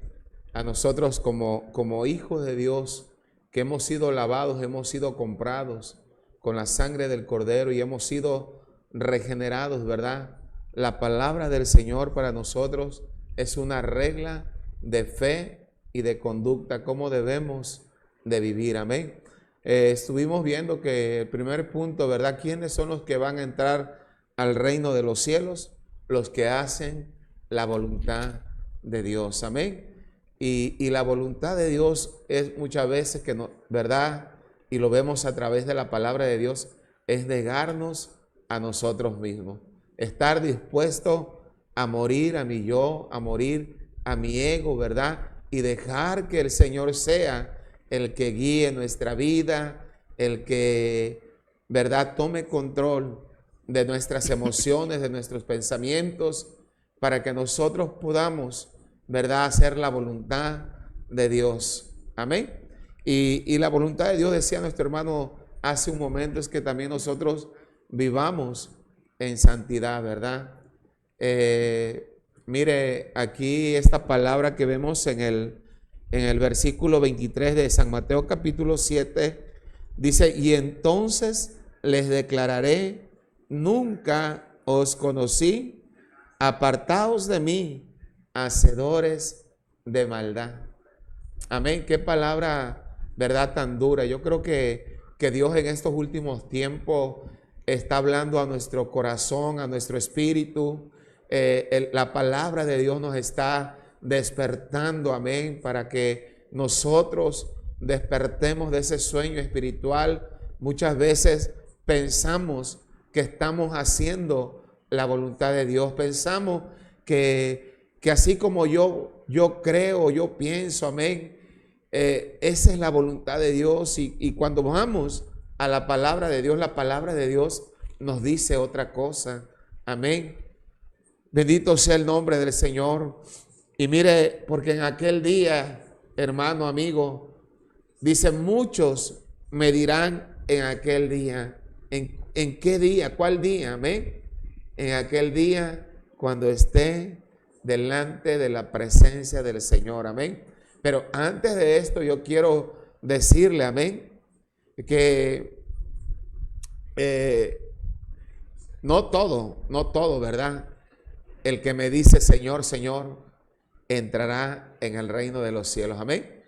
A nosotros como hijos de Dios, que hemos sido lavados, hemos sido comprados con la sangre del Cordero y hemos sido regenerados, ¿verdad? La palabra del Señor para nosotros es una regla de fe y de conducta, cómo debemos de vivir, amén. Estuvimos viendo que el primer punto, ¿verdad? ¿Quiénes son los que van a entrar al reino de los cielos? Los que hacen la voluntad de Dios, amén. Y la voluntad de Dios es muchas veces que no, ¿verdad? Y lo vemos a través de la palabra de Dios, es negarnos a nosotros mismos, estar dispuesto a morir a mi yo, a morir a mi ego, ¿verdad? Y dejar que el Señor sea el que guíe nuestra vida, el que, ¿verdad?, tome control de nuestras emociones, de nuestros pensamientos, para que nosotros podamos, ¿verdad?, hacer la voluntad de Dios. Amén. Y la voluntad de Dios, decía nuestro hermano hace un momento, es que también nosotros vivamos en santidad, ¿verdad? Mire, aquí esta palabra que vemos en el versículo 23 de San Mateo capítulo 7, dice, y entonces les declararé, nunca os conocí, apartaos de mí, hacedores de maldad. Amén, qué palabra, ¿verdad?, tan dura. Yo creo que Dios en estos últimos tiempos está hablando a nuestro corazón, a nuestro espíritu. La palabra de Dios nos está despertando, amén, para que nosotros despertemos de ese sueño espiritual. Muchas veces pensamos que estamos haciendo la voluntad de Dios. Pensamos que así como yo creo, yo pienso, amén, esa es la voluntad de Dios. Y cuando vamos a la palabra de Dios, la palabra de Dios nos dice otra cosa. Amén. Bendito sea el nombre del Señor. Y mire, porque en aquel día, hermano, amigo, dice, muchos me dirán en aquel día. ¿En qué día? ¿Cuál día? Amén. En aquel día cuando esté delante de la presencia del Señor. Amén. Pero antes de esto yo quiero decirle, amén, que no todo, ¿verdad? El que me dice Señor, Señor, entrará en el reino de los cielos. Amén.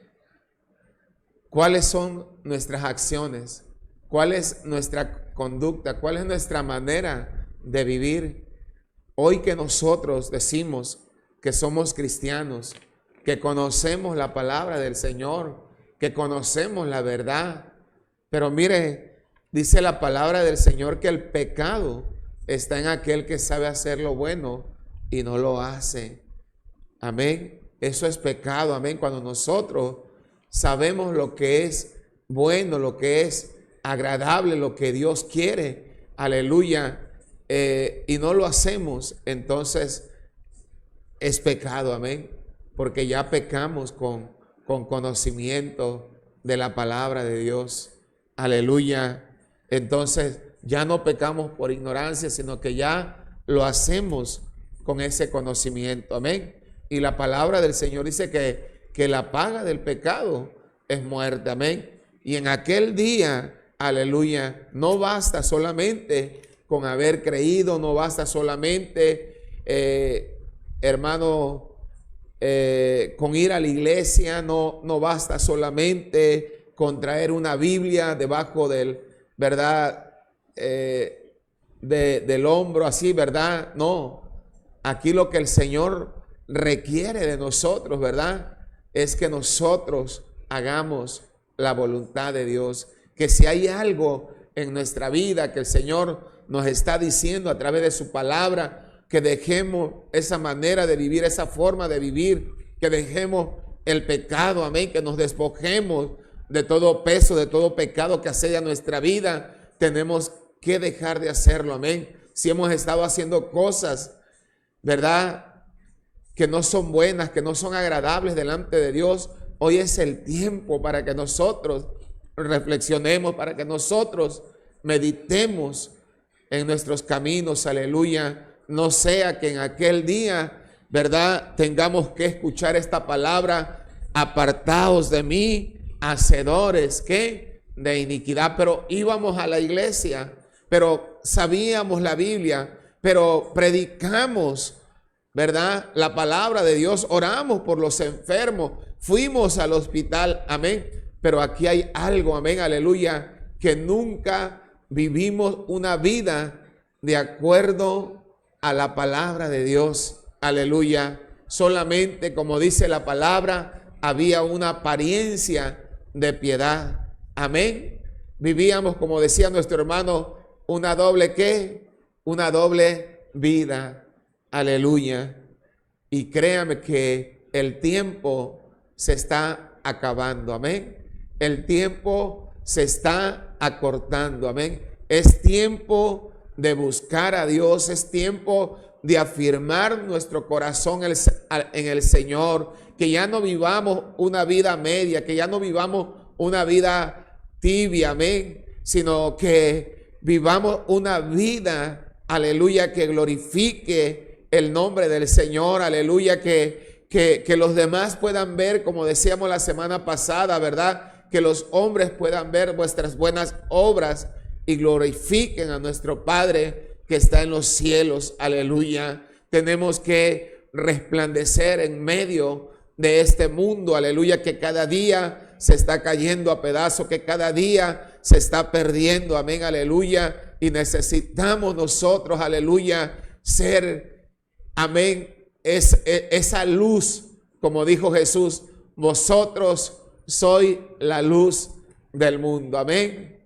¿Cuáles son nuestras acciones? ¿Cuál es nuestra conducta? ¿Cuál es nuestra manera de vivir? Hoy que nosotros decimos que somos cristianos, que conocemos la palabra del Señor, que conocemos la verdad. Pero mire, dice la palabra del Señor que el pecado está en aquel que sabe hacer lo bueno y no lo hace. Amén. Eso es pecado. Amén. Cuando nosotros sabemos lo que es bueno, lo que es agradable, lo que Dios quiere, aleluya, y no lo hacemos, entonces es pecado. Amén. Porque ya pecamos con conocimiento de la palabra de Dios. Aleluya. Entonces ya no pecamos por ignorancia, sino que ya lo hacemos con ese conocimiento. Amén. Y la palabra del Señor dice que la paga del pecado es muerte. Amén. Y en aquel día, aleluya, no basta solamente con haber creído, no basta solamente, hermano, con ir a la iglesia, no basta solamente con traer una Biblia debajo del, ¿verdad?, del hombro así, ¿verdad? No. Aquí lo que el Señor requiere de nosotros, ¿verdad?, es que nosotros hagamos la voluntad de Dios. Que si hay algo en nuestra vida que el Señor nos está diciendo a través de su palabra, que dejemos esa manera de vivir, esa forma de vivir, que dejemos el pecado, amén, que nos despojemos de todo peso, de todo pecado que asedia nuestra vida. Tenemos que dejar de hacerlo, amén. Si hemos estado haciendo cosas, ¿verdad?, que no son buenas, que no son agradables delante de Dios, hoy es el tiempo para que nosotros reflexionemos, para que nosotros meditemos en nuestros caminos, aleluya. No sea que en aquel día, ¿verdad?, tengamos que escuchar esta palabra, apartaos de mí, hacedores, ¿qué?, de iniquidad. Pero íbamos a la iglesia, pero sabíamos la Biblia, pero predicamos, ¿verdad?, la palabra de Dios, oramos por los enfermos, fuimos al hospital, amén. Pero aquí hay algo, amén, aleluya, que nunca vivimos una vida de acuerdo a la palabra de Dios, aleluya. Solamente, como dice la palabra, había una apariencia de piedad, amén. Vivíamos, como decía nuestro hermano, una doble ¿qué? Una doble vida. Aleluya. Y créame que el tiempo se está acabando. Amén. El tiempo se está acortando. Amén. Es tiempo de buscar a Dios. Es tiempo de afirmar nuestro corazón en el Señor. Que ya no vivamos una vida media. Que ya no vivamos una vida tibia. Amén. Sino que vivamos una vida, aleluya, que glorifique el nombre del Señor, aleluya, que los demás puedan ver, como decíamos la semana pasada, ¿verdad? Que los hombres puedan ver vuestras buenas obras y glorifiquen a nuestro Padre que está en los cielos, aleluya. Tenemos que resplandecer en medio de este mundo, aleluya, que cada día se está cayendo a pedazos, que cada día se está perdiendo, amén, aleluya. Y necesitamos nosotros, aleluya, ser, amén, esa luz, como dijo Jesús, vosotros sois la luz del mundo, amén,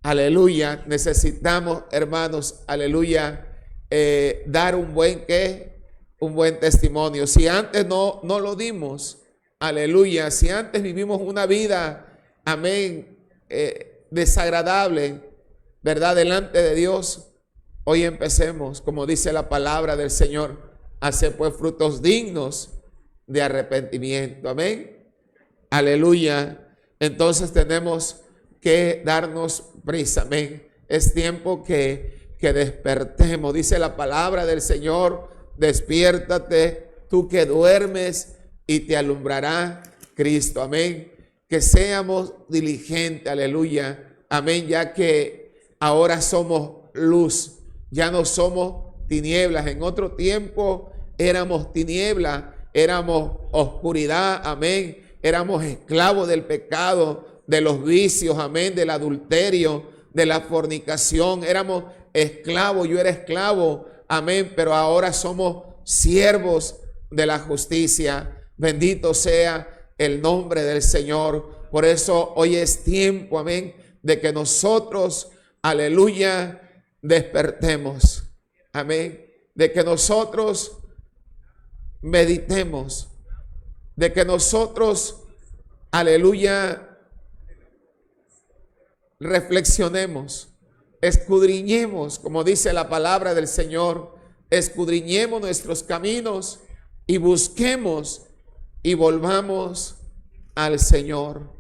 aleluya. Necesitamos, hermanos, aleluya, dar un buen testimonio. Si antes no lo dimos, aleluya, si antes vivimos una vida, amén, desagradable, verdad, delante de Dios, hoy empecemos, como dice la palabra del Señor, a hacer pues frutos dignos de arrepentimiento. Amén. Aleluya. Entonces tenemos que darnos prisa. Amén. Es tiempo que despertemos. Dice la palabra del Señor, despiértate tú que duermes y te alumbrará Cristo. Amén. Que seamos diligentes. Aleluya. Amén. Ya que ahora somos luz. Ya no somos tinieblas. En otro tiempo éramos tinieblas, éramos oscuridad, amén. Éramos esclavos del pecado, de los vicios, amén, del adulterio, de la fornicación. Éramos esclavos, yo era esclavo, amén. Pero ahora somos siervos de la justicia. Bendito sea el nombre del Señor. Por eso hoy es tiempo, amén, de que nosotros, aleluya, despertemos, amén, de que nosotros meditemos, de que nosotros, aleluya, reflexionemos, escudriñemos, como dice la palabra del Señor, escudriñemos nuestros caminos y busquemos y volvamos al Señor,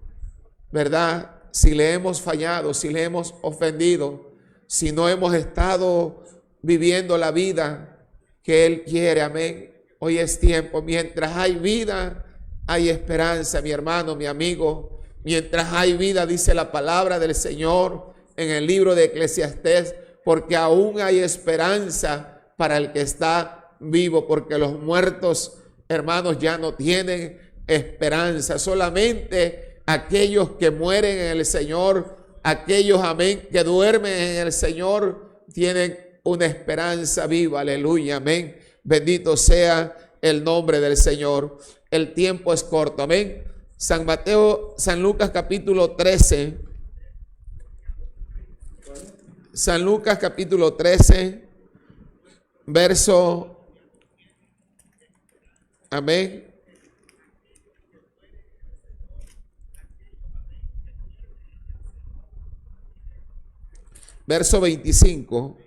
¿verdad? Si le hemos fallado, si le hemos ofendido, si no hemos estado viviendo la vida que Él quiere, amén. Hoy es tiempo, mientras hay vida, hay esperanza, mi hermano, mi amigo. Mientras hay vida, dice la palabra del Señor en el libro de Eclesiastés, porque aún hay esperanza para el que está vivo, porque los muertos, hermanos, ya no tienen esperanza. Solamente aquellos que mueren en el Señor, aquellos, amén, que duermen en el Señor, tienen una esperanza viva, aleluya, amén. Bendito sea el nombre del Señor. El tiempo es corto, amén. San Lucas capítulo 13. San Lucas capítulo 13, verso, amén. Verso 25.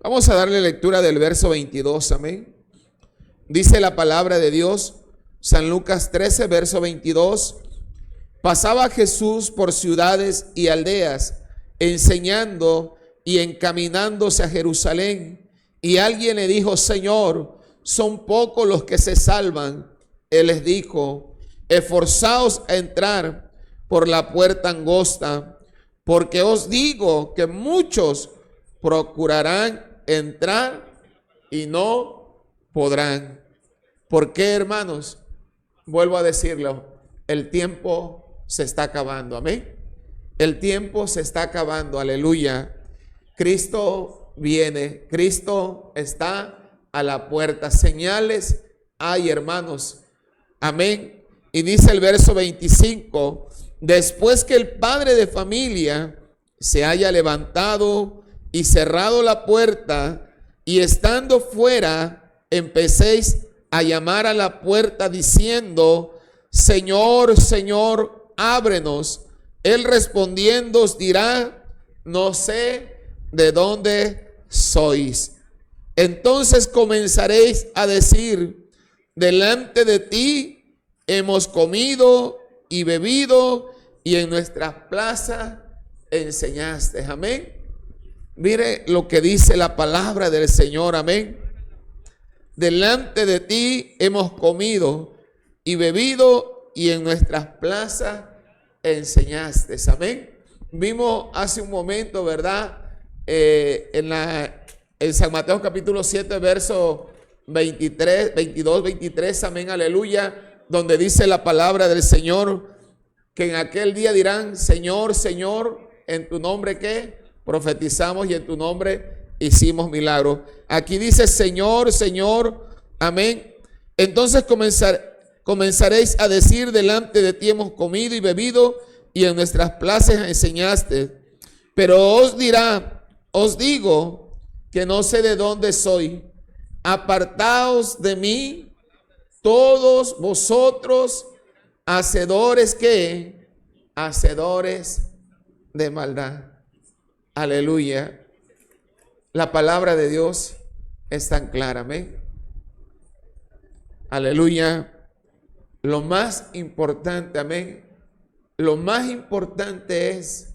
Vamos a darle lectura del verso 22, amén. Dice la palabra de Dios, San Lucas 13, verso 22. Pasaba Jesús por ciudades y aldeas, enseñando y encaminándose a Jerusalén. Y alguien le dijo, Señor, son pocos los que se salvan. Él les dijo, esforzaos a entrar por la puerta angosta, porque os digo que muchos procurarán entrar y no podrán. ¿Por qué, hermanos? Vuelvo a decirlo, el tiempo se está acabando, amén. El tiempo se está acabando, aleluya. Cristo viene, Cristo está a la puerta. Señales hay, hermanos, amén. Y dice el verso 25, después que el padre de familia se haya levantado y cerrado la puerta, y estando fuera, empecéis a llamar a la puerta diciendo, Señor, Señor, ábrenos. Él respondiendo os dirá, no sé de dónde sois. Entonces comenzaréis a decir, delante de ti hemos comido y bebido, y en nuestras plazas enseñaste. Amén. Mire lo que dice la palabra del Señor. Amén. Delante de ti hemos comido y bebido, y en nuestras plazas enseñaste. Amén. Vimos hace un momento, ¿verdad? En San Mateo capítulo 7, verso 23, 22, 23, amén, aleluya, donde dice la palabra del Señor, que en aquel día dirán, Señor, Señor, en tu nombre ¿qué? Profetizamos, y en tu nombre hicimos milagros. Aquí dice, Señor, Señor, amén. Entonces comenzaréis a decir, delante de ti hemos comido y bebido, y en nuestras plazas enseñaste. Pero os dirá, os digo que no sé de dónde soy. Apartaos de mí, todos vosotros, hacedores ¿qué? Hacedores de maldad. Aleluya. La palabra de Dios es tan clara, amén. Aleluya. Lo más importante, amén. Lo más importante es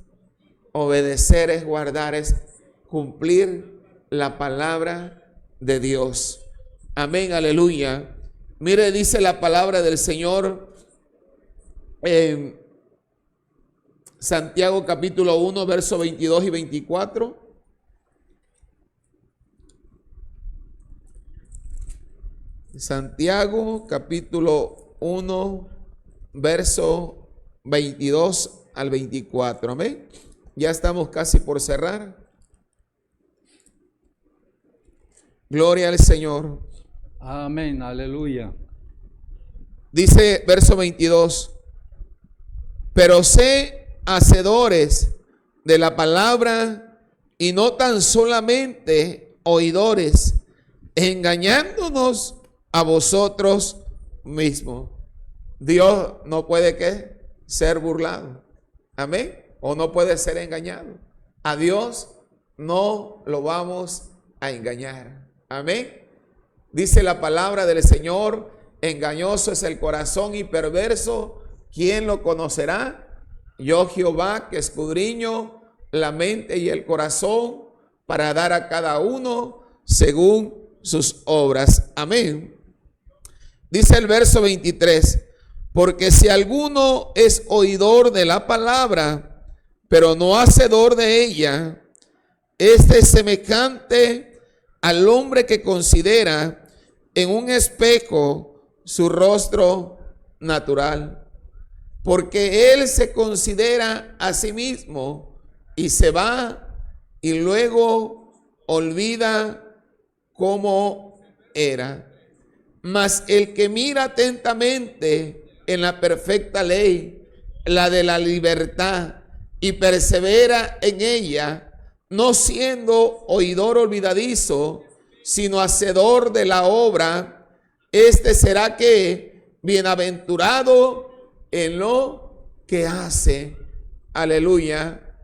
obedecer, es guardar, es cumplir la palabra de Dios. Amén, aleluya. Mire, dice la palabra del Señor en Santiago capítulo 1, verso 22 y 24. Santiago capítulo 1, verso 22 al 24. Amén. Ya estamos casi por cerrar. Gloria al Señor. Amén, aleluya. Dice verso 22. Pero sé hacedores de la palabra y no tan solamente oidores, engañándonos a vosotros mismos. Dios no puede ¿qué? Ser burlado. Amén. O no puede ser engañado. A Dios no lo vamos a engañar. Amén. Dice la palabra del Señor, engañoso es el corazón y perverso, ¿quién lo conocerá? Yo Jehová, que escudriño la mente y el corazón, para dar a cada uno según sus obras. Amén. Dice el verso 23, porque si alguno es oidor de la palabra, pero no hacedor de ella, este es semejante al hombre que considera en un espejo su rostro natural, porque él se considera a sí mismo y se va y luego olvida cómo era. Mas el que mira atentamente en la perfecta ley, la de la libertad, y persevera en ella, no siendo oidor olvidadizo, sino hacedor de la obra, este será que bienaventurado en lo que hace. Aleluya.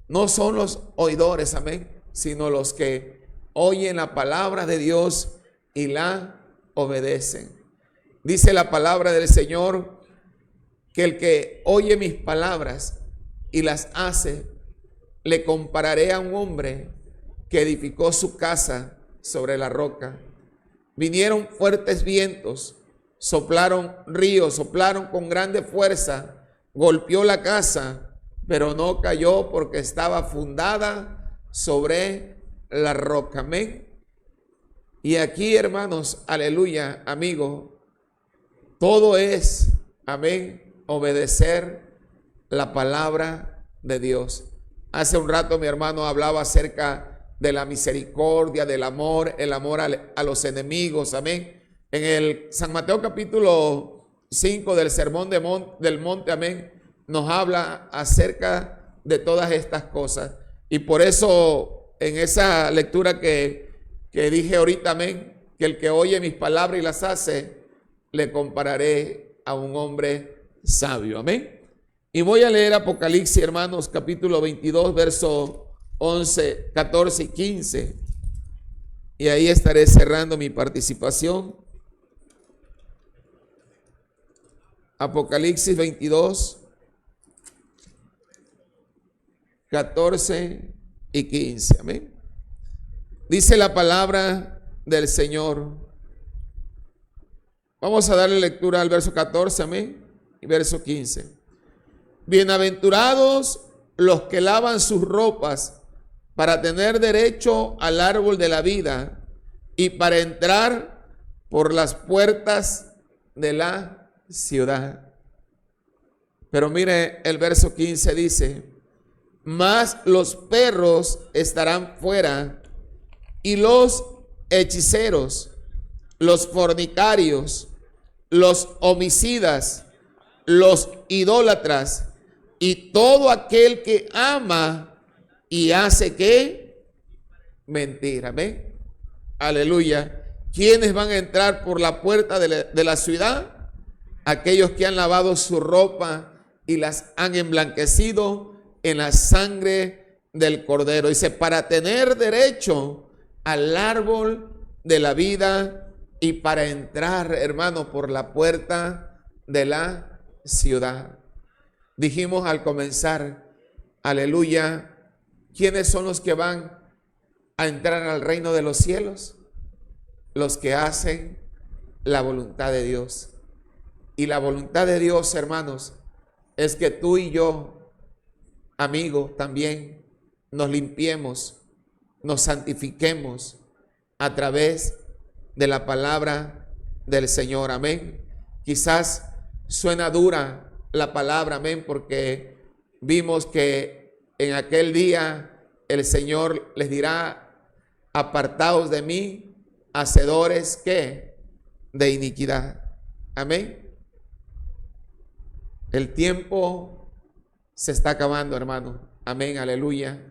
No son los oidores, amén, sino los que oyen la palabra de Dios y la obedecen. Dice la palabra del Señor que el que oye mis palabras y las hace, le compararé a un hombre que edificó su casa sobre la roca. Vinieron fuertes vientos, soplaron ríos, soplaron con grande fuerza, golpeó la casa, pero no cayó porque estaba fundada sobre la roca. Amén. Y aquí, hermanos, aleluya, amigo, todo es, amén, obedecer la palabra de Dios. Hace un rato mi hermano hablaba acerca de la misericordia, del amor, el amor a los enemigos, amén. En el San Mateo capítulo 5 del Sermón del Monte, amén, nos habla acerca de todas estas cosas. Y por eso en esa lectura que dije ahorita, amén, que el que oye mis palabras y las hace, le compararé a un hombre sabio, amén. Y voy a leer Apocalipsis, hermanos, capítulo 22, verso 11, 14 y 15. Y ahí estaré cerrando mi participación. Apocalipsis 22, 14 y 15. Amén. Dice la palabra del Señor. Vamos a darle lectura al verso 14, amén, y verso 15. Bienaventurados los que lavan sus ropas para tener derecho al árbol de la vida y para entrar por las puertas de la ciudad. Pero mire, el verso 15 dice: mas los perros estarán fuera, y los hechiceros, los fornicarios, los homicidas, los idólatras y todo aquel que ama y hace ¿qué? Mentira. ¿Amén? Aleluya. ¿Quiénes van a entrar por la puerta de la ciudad? Aquellos que han lavado su ropa y las han emblanquecido en la sangre del Cordero. Dice, para tener derecho al árbol de la vida y para entrar, hermano, por la puerta de la ciudad. Dijimos al comenzar, aleluya, ¿quiénes son los que van a entrar al reino de los cielos? Los que hacen la voluntad de Dios. Y la voluntad de Dios, hermanos, es que tú y yo, amigo, también nos limpiemos, nos santifiquemos a través de la palabra del Señor. Amén. Quizás suena dura la palabra, amén, porque vimos que en aquel día el Señor les dirá: apartaos de mí, hacedores ¿qué? De iniquidad. Amén. El tiempo se está acabando, hermano. Amén, aleluya.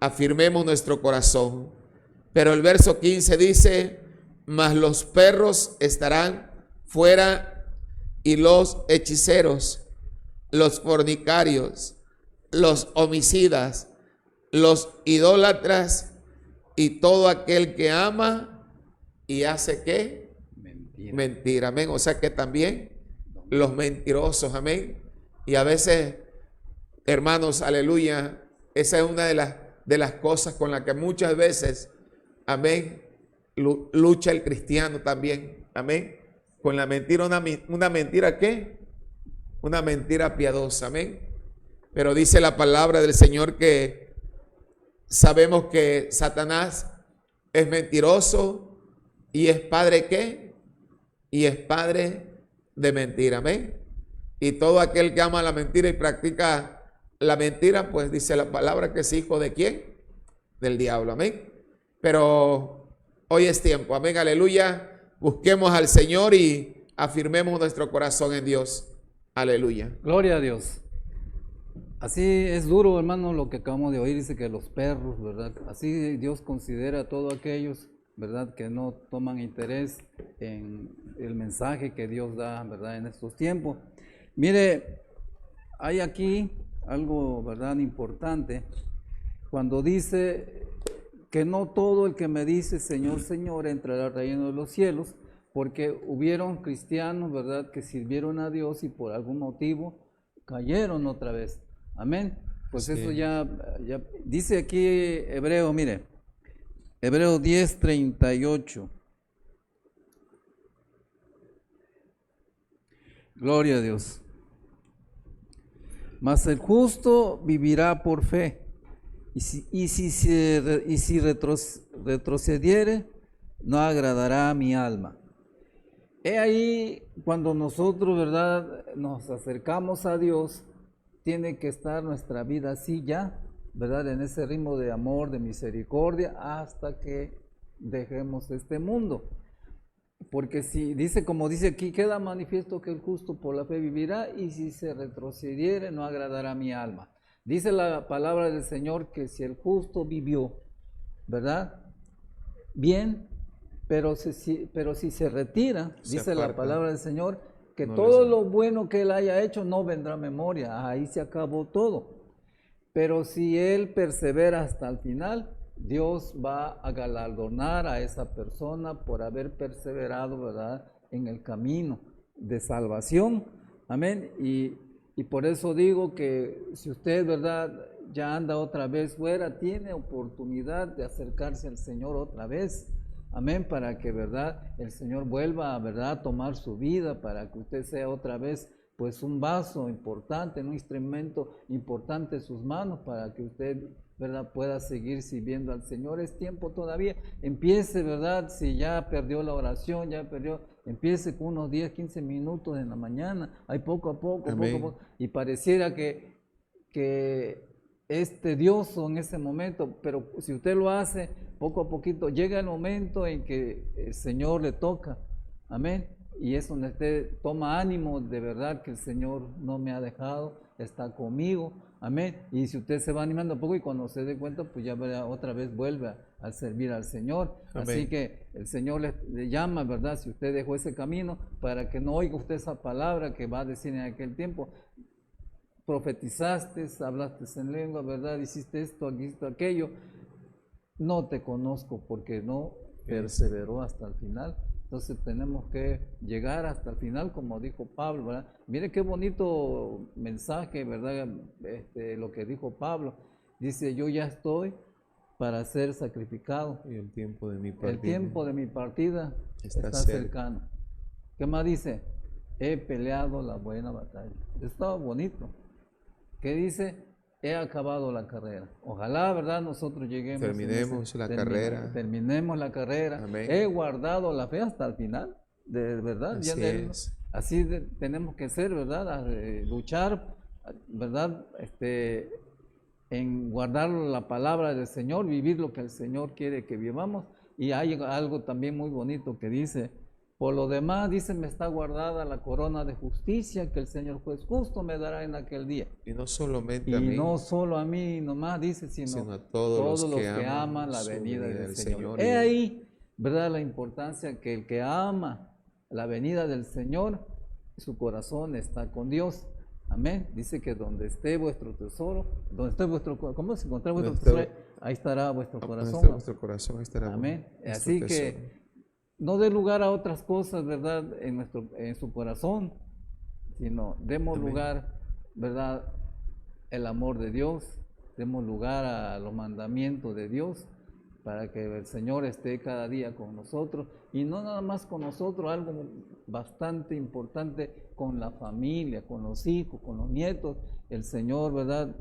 Afirmemos nuestro corazón. Pero el verso 15 dice: mas los perros estarán fuera, y los hechiceros, los fornicarios, los homicidas, los idólatras y todo aquel que ama y hace ¿qué? Mentira. Amén. O sea que también los mentirosos, amén. Y a veces, hermanos, aleluya, esa es una de las cosas con las que muchas veces, amén, lucha el cristiano también, amén, con la mentira, una mentira ¿qué? Una mentira piadosa, amén. Pero dice la palabra del Señor que sabemos que Satanás es mentiroso y es padre ¿qué? Y es padre de mentira, amén. Y todo aquel que ama la mentira y practica la mentira, pues dice la palabra que es hijo de ¿quién? Del diablo, amén. Pero hoy es tiempo, amén, aleluya. Busquemos al Señor y afirmemos nuestro corazón en Dios, aleluya. Gloria a Dios. Así es duro, hermano, lo que acabamos de oír. Dice que los perros, ¿verdad? Así Dios considera a todos aquellos, ¿verdad?, que no toman interés en el mensaje que Dios da, ¿verdad?, en estos tiempos. Mire, hay aquí algo, ¿verdad?, importante. Cuando dice que no todo el que me dice Señor, Señor entrará al reino de los cielos, porque hubieron cristianos, ¿verdad?, que sirvieron a Dios y por algún motivo cayeron otra vez. Amén. Pues sí. Eso ya dice aquí Hebreo, mire, Hebreo 10:38. Gloria a Dios. Mas el justo vivirá por fe, y si retrocediere, no agradará a mi alma. He ahí cuando nosotros, ¿verdad?, nos acercamos a Dios, tiene que estar nuestra vida así ya, ¿verdad?, en ese ritmo de amor, de misericordia, hasta que dejemos este mundo. Porque si dice, como dice aquí, queda manifiesto que el justo por la fe vivirá, y si se retrocediere no agradará a mi alma. Dice la palabra del Señor que si el justo vivió, ¿verdad? Bien, pero si se retira, Se dice la aparta. palabra del Señor, que No todo les- lo bueno que él haya hecho no vendrá a memoria, ahí se acabó todo. Pero si él persevera hasta el final, Dios va a galardonar a esa persona por haber perseverado, ¿verdad?, en el camino de salvación. Amén. Y por eso digo que si usted, ¿verdad?, ya anda otra vez fuera, tiene oportunidad de acercarse al Señor otra vez. Amén, para que, ¿verdad?, el Señor vuelva, ¿verdad?, a tomar su vida, para que usted sea otra vez pues un vaso importante, un instrumento importante en sus manos, para que usted, ¿verdad?, pueda seguir sirviendo al Señor. Es tiempo todavía. Empiece, ¿verdad?, si ya perdió la oración, empiece con unos 10, 15 minutos en la mañana, ahí poco a poco, Amén. poco a poco, y pareciera que es tedioso en ese momento, pero si usted lo hace poco a poquito, llega el momento en que el Señor le toca, amén, y es donde usted toma ánimo de verdad que el Señor no me ha dejado, está conmigo, amén, y si usted se va animando un poco y cuando se dé cuenta, pues ya verá, otra vez vuelve a servir al Señor. Amén. Así que el Señor le llama, ¿verdad?, si usted dejó ese camino, para que no oiga usted esa palabra que va a decir en aquel tiempo: profetizaste, hablaste en lengua, ¿verdad?, hiciste esto, hiciste aquello, no te conozco, porque no perseveró hasta el final. Entonces tenemos que llegar hasta el final, como dijo Pablo, ¿verdad? Mire qué bonito mensaje, ¿verdad?, lo que dijo Pablo. Dice: yo ya estoy para ser sacrificado, Y el tiempo de mi partida. el tiempo de mi partida Está está cerca. cercano. ¿Qué más dice? He peleado la buena batalla. Está bonito. ¿Qué dice? He acabado la carrera. Ojalá, ¿verdad?, nosotros lleguemos. Terminemos la carrera. Terminemos la carrera. Amén. He guardado la fe hasta el final. De verdad. Así es. Así tenemos que ser, ¿verdad? Luchar, ¿verdad? En guardar la palabra del Señor, vivir lo que el Señor quiere que vivamos. Y hay algo también muy bonito que dice: por lo demás, dice, me está guardada la corona de justicia que el Señor juez justo me dará en aquel día. Y no solamente Y a mí, no solo a mí nomás, dice, sino a todos los que aman la su venida del Señor. y He ahí, ¿verdad?, la importancia que el que ama la venida del Señor, su corazón está con Dios. Amén. Dice que donde esté vuestro tesoro, donde esté vuestro corazón, ¿cómo se encuentra vuestro tesoro? Ahí estará vuestro corazón. Nuestro corazón estará. Amén. nuestro Así tesoro. que no dé lugar a otras cosas, ¿verdad?, en su corazón, sino demos Amén. lugar, ¿verdad?, el amor de Dios, demos lugar a los mandamientos de Dios, para que el Señor esté cada día con nosotros, y no nada más con nosotros, algo bastante importante, con la familia, con los hijos, con los nietos. El Señor, ¿verdad?,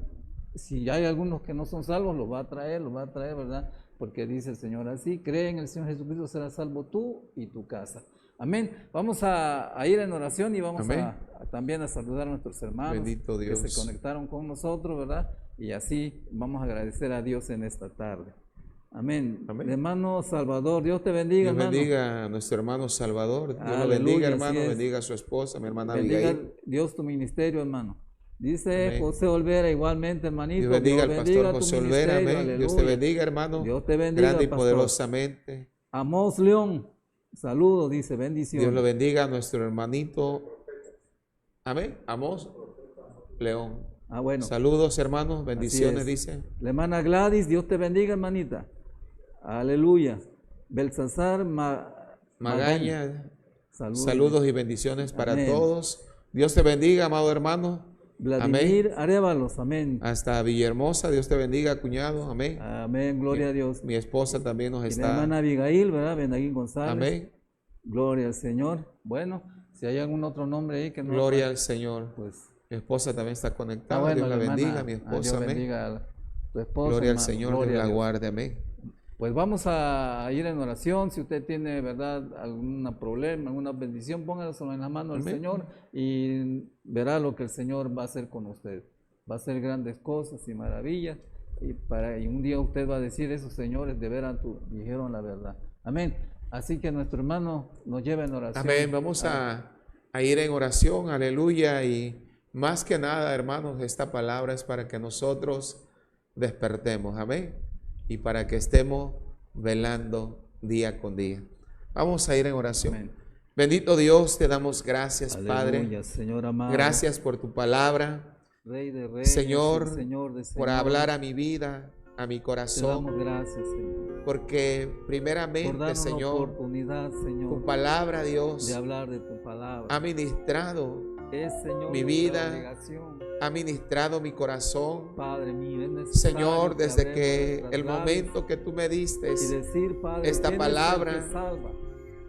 si hay algunos que no son salvos, los va a traer, ¿verdad?, porque dice el Señor así: cree en el Señor Jesucristo, serás salvo tú y tu casa. Amén. Vamos a ir en oración y vamos también a saludar a nuestros hermanos. Bendito Dios. Que se conectaron con nosotros, ¿verdad? Y así vamos a agradecer a Dios en esta tarde. Amén. Amén. Hermano Salvador, Dios te bendiga, Dios hermano. bendiga a nuestro hermano Salvador. Dios lo Aleluya, bendiga, hermano. así es. Bendiga a su esposa, mi hermana Bendiga Abigail. Dios tu ministerio, hermano. Dice Amén. José Olvera, igualmente, hermanito. Dios bendiga al pastor tu José Olvera. ministerio, Amén. Dios te aleluya. bendiga, hermano. Dios te bendiga, Grande y pastor. poderosamente. Amos León, saludos, dice, bendiciones. Dios lo bendiga a nuestro hermanito. Amén. Amos León. Bueno. Saludos, hermanos. Bendiciones, Así es. dice. La hermana Gladys, Dios te bendiga, hermanita. Aleluya. Belsasar Magaña. Saludos. Saludos y bendiciones para Amén. todos. Dios te bendiga, amado hermano. Vladimir Arévalos, amén. Hasta Villahermosa, Dios te bendiga, cuñado. Amén. Amén, gloria a Dios. Mi esposa también nos Y la está. hermana Abigail, ¿verdad? Benaguín González. Amén. Gloria al Señor. Bueno, si hay algún otro nombre ahí que no. Gloria al Señor. Pues. Mi esposa también está conectada. Bueno, Dios la hermana, bendiga, mi esposa. Dios Amén. bendiga a tu esposa. Gloria al hermano. Señor, Gloria Dios a la Dios. guarde. Amén. Pues vamos a ir en oración. Si usted tiene, ¿verdad?, algún problema, alguna bendición, póngaselo en la mano del Amén. Señor y verá lo que el Señor va a hacer con usted. Va a hacer grandes cosas y maravillas. Y un día usted va a decir: esos señores de veras dijeron la verdad. Amén. Así que nuestro hermano nos lleva en oración. Amén. Vamos a ir en oración. Aleluya. Y más que nada, hermanos, esta palabra es para que nosotros despertemos. Amén. y para que estemos velando día con día. Vamos a ir en oración. Amén. Bendito Dios, te damos gracias, Padre. Aleluya, Señor amado. Gracias por tu palabra, Rey de reyes, Señor, Señor de por señores. hablar a mi vida, a mi Te corazón, damos gracias, Señor, porque por primeramente, darnos la Señor, oportunidad, Señor, tu palabra, Dios, de hablar de tu palabra. ha ministrado Es, Señor, mi nuestra vida, obligación. ha ministrado mi corazón. Padre mío, es necesario Señor, desde abramos que nuestras el labios momento que tú me diste y decir, Padre, esta ¿quién palabra, es el que salva?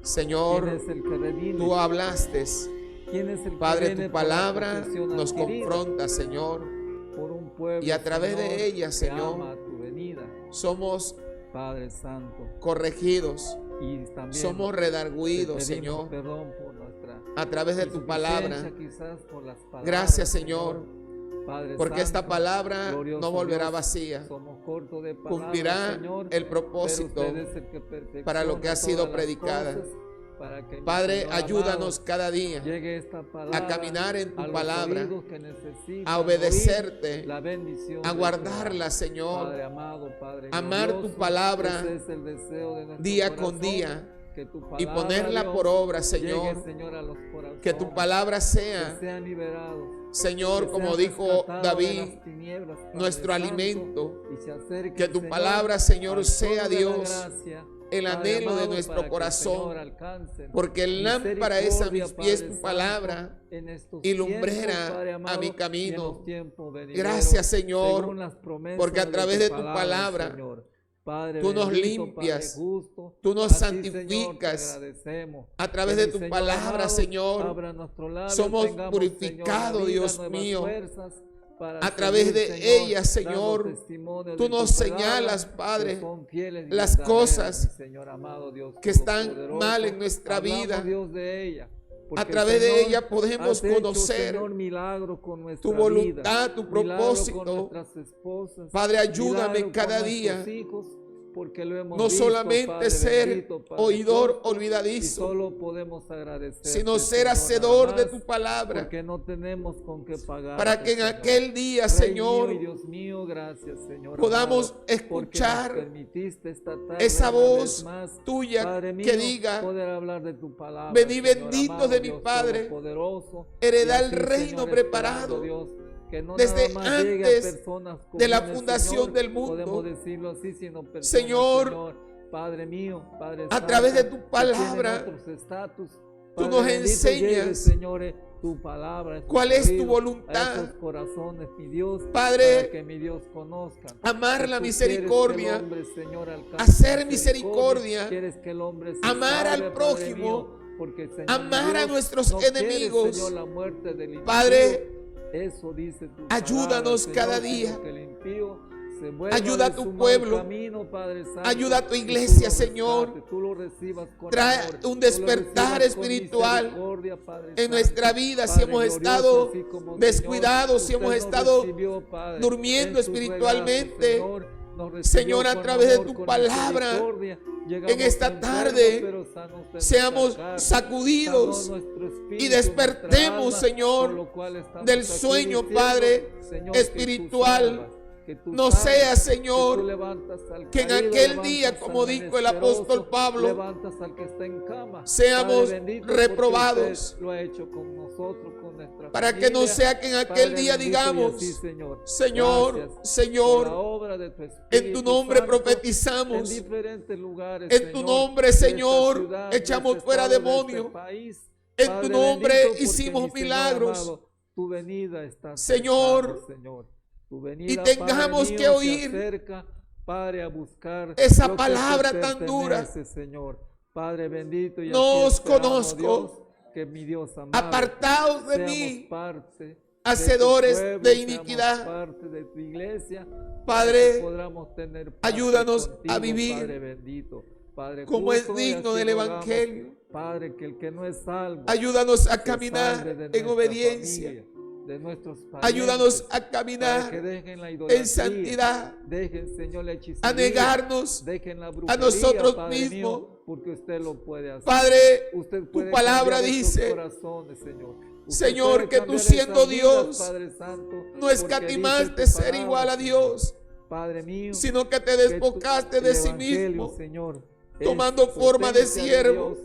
Señor, ¿Quién es el que redime? tú hablaste, ¿Quién es el que Padre, viene tu por la palabra posesión nos adquirida confronta, Señor, por un pueblo, y a través Señor, de ella, que Señor, ama tu venida, somos Padre Santo, corregidos, y también somos te redarguidos, pedimos Señor, perdón por nuestra a través de tu palabra. insuficiencia, quizás por las palabras, Gracias, Señor, Padre porque esta Santo, palabra glorioso no volverá Dios, vacía. somos cortos de palabras, Cumplirá Señor, el pero propósito usted es el que perfecciona para lo que ha sido todas las predicada. cosas, para que mi Padre, Señor ayúdanos amado, cada día llegue esta palabra a caminar en a tu los palabra, oídos que necesitan a obedecerte, oír la bendición a de guardarla, Jehová. Señor, Padre amado, Padre amar tu glorioso, palabra ese es el deseo de nuestro día con corazón, día que tu y palabra, ponerla Dios, por obra, llegue, Señor. Señor, a los corazones, Que tu palabra que sea, sean liberados, Señor, que como sean dijo rescatados de David, las tinieblas, Padre nuestro Santo, alimento. y se acerquen, Que tu Señor, palabra, Señor, al sea, trono de la Dios, gracia, el Padre anhelo de amado, nuestro para que el corazón, Señor alcance porque el lámpara es a mis misericordia, pies Padre tu Santo, palabra en estos y lumbrera tiempos, Padre a amado, mi y en camino. los tiempos venideros, Gracias, Señor, según las promesas porque a través de tu palabra, Señor. Padre tú nos bendito, limpias, Padre justo, tú nos a ti, Señor, te santificas. agradecemos. A través Que de mi tu Señor palabra, amado, Señor, abra nuestros labios, somos tengamos, purificados, Señor, la vida, Dios nuevas mío. fuerzas para A través de seguir, ella, dando Señor, testimonio tú de nos tu palabra, señalas, que Padre, son fieles y las verdaderas, cosas mi Señor amado, Dios que están todopoderoso. mal en nuestra Hablamos, vida. Dios, de ella, porque, A través de Señor, ella podemos has hecho, conocer Señor, milagro con nuestra tu voluntad, vida, tu milagro propósito. con nuestras esposas, Padre, ayúdame milagro cada con día, nuestros hijos, porque lo hemos no visto, solamente Padre ser bendito, Padre oidor justo, y olvidadizo, solo podemos agradecer, sino ser Señor, hacedor nada de más, tu palabra, porque no tenemos con qué pagar, para que en Señor. aquel día, Rey Señor, mío y Dios mío, gracias, Señor podamos amado, escuchar porque nos permitiste esta tarde esa una vez voz más, tuya Padre mío, que diga: poder hablar de tu palabra, vení, Señor benditos amado, de mi Dios Padre, todopoderoso, heredad y el así, reino Señor, preparado esperando, Dios, que no desde nada más llegue a antes personas de la comunes, fundación Señor, del mundo. podemos decirlo así, sino personas, Señor, Padre mío, Padre a través de Santo, tu que palabra, tienen otros estatus, tú Padre nos bendito, enseñas llegue, Señor, tu palabra, a estos cuál es tu oídos, voluntad. a esos corazones, mi Dios, Padre, para que mi Dios conozca. amar Que la tú misericordia, quieres que el hombre, Señor, alcance hacer misericordia, quieres que el hombre se amar al salve, Padre prójimo, mío, porque, Señor, amar Dios, a nuestros no quieres, enemigos. Señor, la muerte del impío. Padre, Eso dice tu ayúdanos palabra, cada Señor, día. sino que el impío se vuelva Ayuda a de tu su mal pueblo. camino, Padre Santo, Ayuda a tu y tú iglesia, lo Señor. rescates, tú lo recibas con Trae amor, un tú lo despertar recibas con espiritual misericordia, Padre en Santo. nuestra vida. Si Padre hemos glorioso, estado así como, descuidados, si Señor, hemos usted nos estado recibió, Padre, durmiendo en su espiritualmente, regazo, Señor, nos recibió Señor, a con través de amor, tu con palabra, misericordia. Llegamos en esta enfermos, tarde, pero sanos de seamos nuestra carne, sacudidos sanó nuestro espíritu, y nuestra despertemos, alma, Señor, por lo cual estamos del aquí sueño, diciendo, Padre, Señor, que tú espiritual. salvas, que tú No sanas, sea, que Señor, tú levantas al que en caído, aquel levantas día, como al dijo el apóstol menesteroso, Pablo, levantas al que está en cama. seamos Padre bendito, porque reprobados, usted lo ha hecho con nosotros, con nuestra para que no familia. sea que en aquel Padre día bendito, digamos: y así, Señor, Señor, gracias por la Señor, obra de tu en tu Espíritu nombre Santo, profetizamos, en diferentes lugares, en tu Señor, nombre, de esta Señor, ciudad, de echamos este fuera estado, de demonios. este país. En tu Padre nombre bendito, porque, hicimos mi Señor milagros. amado, tu venida está Señor, cercana, Señor. Tu venida, y tengamos Padre mío, que oír se acerca, Padre, a buscar esa lo que palabra te tan dura. pertenece, Señor. Padre bendito, y No así os esperamos, conozco. Dios, que mi Dios amado, Apartaos de seamos mí, parte hacedores de tu pueblo, de seamos iniquidad. parte de tu iglesia, Padre, que podamos tener parte ayúdanos contigo, a vivir Padre bendito, Padre como es justo, y digno así del rogamos, Evangelio. Padre, que el que no es salvo, Ayúdanos a se caminar salve de en nuestra obediencia. familia, de nuestros Ayúdanos parientes, a para que caminar dejen la idolatría, en santidad, dejen, Señor, la hechicería, a negarnos dejen la a brujería, nosotros Padre mismos. mío, porque usted lo puede hacer. Padre, Usted tu puede palabra cambiar estos dice, corazones, Señor. Usted Señor, puede que tú cambiar siendo esas vidas, Dios, Padre Santo, no porque escatimaste dice tu ser palabra, igual a Señor, Dios, Padre mío, sino que te que despojaste de sí Evangelio, mismo, Señor, tomando es forma de potencia siervo Dios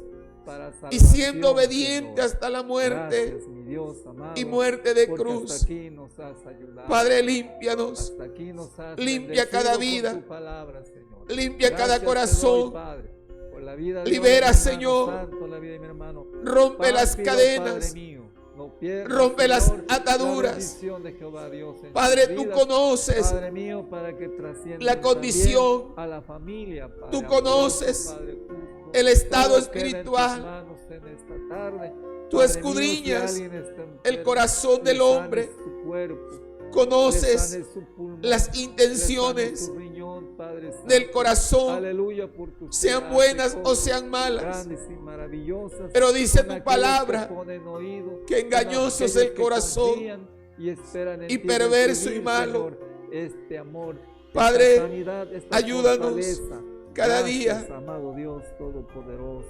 para y salvación, siendo obediente Señor. hasta la muerte Gracias, mi Dios amado, y muerte de porque cruz. hasta aquí nos has ayudado. Padre, límpianos, Hasta aquí nos has limpia cada bendecido vida, con tu palabra, Señor. limpia cada Gracias te corazón, doy, Padre, por la vida de libera, hoy, mi hermano Señor, santo, la vida de mi hermano. rompe las Pido, cadenas, Padre mío, no pierdas, rompe las Señor, ataduras. la bendición de Jehová Dios en Padre, sus tú vidas, conoces Padre mío, para que trascienda la condición, a la familia, Padre tú amoroso, conoces Padre justo. el estado Todo queda en tus espiritual, manos en esta tarde. tú Padre escudriñas mío, si alguien está enfermo, el corazón del le sanes hombre, su cuerpo, le conoces sanes su pulmón, las le sanes intenciones su riñón, Padre Santo. del corazón, Aleluya, porque usted sean hace buenas o cosas sean malas. grandes y maravillosas. Pero dice con tu aquellos palabra que ponen oído, que engañoso es con el aquellos que corazón confían y esperan en y ti perverso y recibir, malo. Señor, este amor, Padre, esta sanidad, esta ayúdanos fortaleza. cada Gracias, día, amado Dios Todopoderoso.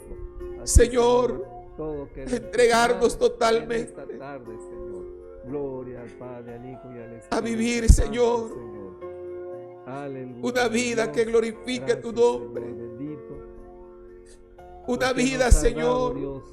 Así, Señor, todo queda en tus entregarnos manos totalmente en esta tarde, Señor. Gloria al Padre, al Hijo y al Espíritu a vivir, Santo, Señor, Aleluya, una vida Dios. que glorifique Gracias, tu nombre, Señor bendito, una porque vida, nos has dado, Señor, Dios,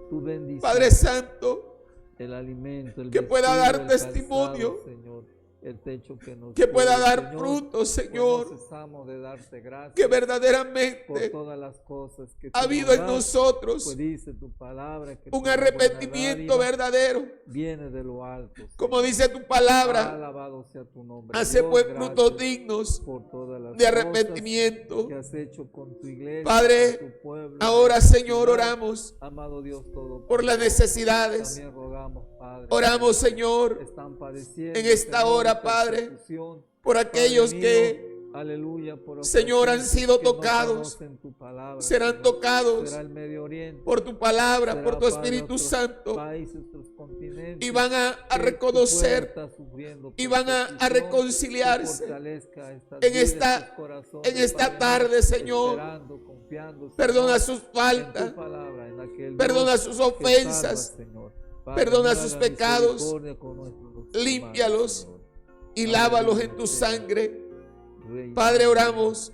tu bendición, Padre Santo, el alimento, el que pueda vestido, dar el testimonio, calzado, Señor, el techo que nos que pueda cubre, dar Señor, fruto, pues Señor, no cesamos de darte gracias que por verdaderamente todas las cosas que ha tú habido nos en das, nosotros pues dice tu palabra que un toda buena arrepentimiento dádiva verdadero. viene de lo alto. Como Señor. dice tu palabra, Alabado sea tu nombre. hace Dios, pues frutos gracias dignos por todas las de cosas arrepentimiento. que has hecho con tu iglesia, Padre, con tu pueblo. ahora, con tu Señor, ciudad. oramos Amado Dios todo por las necesidades. También rogamos, Padre. Oramos, Señor, Están padeciendo en esta Señor, hora, Padre, persecución. por aquellos Padre mío, que, aleluya, por Señor, han ofensas sido que no tocados, conocen tu palabra, serán Señor. tocados Será el Medio Oriente, por tu palabra, será, por tu Padre, Espíritu otros Santo, países, otros continentes, y van a que tu pueblo reconocer está sufriendo y van a persecución, reconciliarse que fortalezca estas en vidas, esta, estos corazones, en esta Padre mío, tarde, Señor. esperando, confiando, Señor, Perdona sus en faltas, tu palabra, en aquel perdona Dios sus que ofensas, salva, Señor. Padre perdona mío, sus haga pecados, misericordia con nuestros hermanos, límpialos Señor. y lávalos Aleluya, en tu Señor. sangre. Rey, Padre, oramos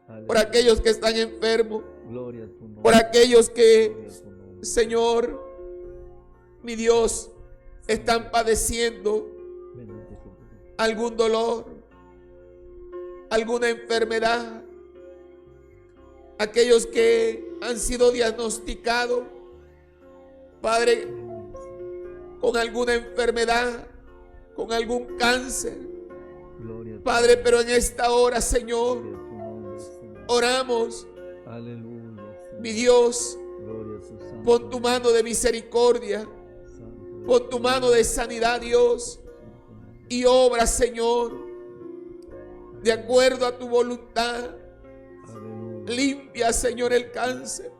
por aleluya. aquellos que están enfermos, Gloria a tu nombre. por aquellos que, Gloria a tu nombre. Señor, mi Dios, están padeciendo Bendito sea tu nombre. algún dolor, alguna enfermedad, aquellos que han sido diagnosticados, Padre, Aleluya, Señor. con alguna enfermedad, con algún cáncer, Gloria a tu Padre, pero en esta hora, Señor, Gloria a tu nombre, Señor. oramos, Aleluya, Señor. mi Dios, Gloria a tu santo pon tu nombre. mano de misericordia, Santo pon tu mano de sanidad, Dios, santo nombre. y obra, Señor, de acuerdo a tu voluntad. Aleluya, Limpia, Señor, el cáncer,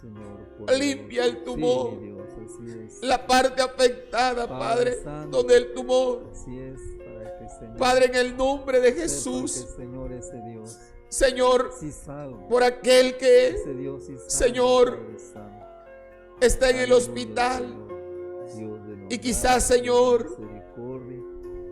Señor, por limpia Dios. el tumor, Sí, mi Dios, así es. la parte afectada, Padre Padre, Santo. donde el tumor, Así es, para que Señor, Padre, en el nombre de sepan Jesús, que el Señor ese Dios Señor, sí salva. por aquel que Ese Dios sí salva, Señor, Padre Santo. está en el Aleluya, hospital Señor, Dios de y bondad, quizás, de Señor, misericordia,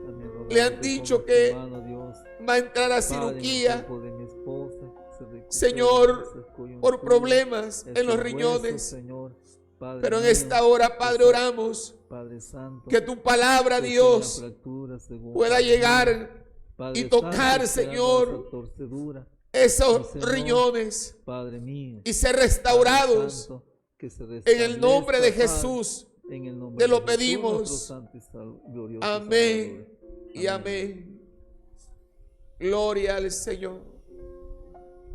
también le han rogamos dicho pongas tu que mano, Dios, va a entrar a Padre, en el cirugía, cuerpo de mi esposa, se recupere Señor, esas coyunturas, por problemas esos en los huesos, riñones. Señor, Padre Pero en mío, esta hora, Padre, esa- oramos Padre Santo, que tu palabra, que tenga Dios, fracturas, según pueda Padre mío, llegar Padre y tocar, Santo, esperando Señor, esa torcedura, esos mi Señor, riñones Padre mío, y ser Padre restaurados Santo, que se en el nombre de restablezca, Padre, Jesús. en el nombre Te lo de Jesús, pedimos. nuestro santo y glorioso Amén Salvador. y amén. Gloria al Señor.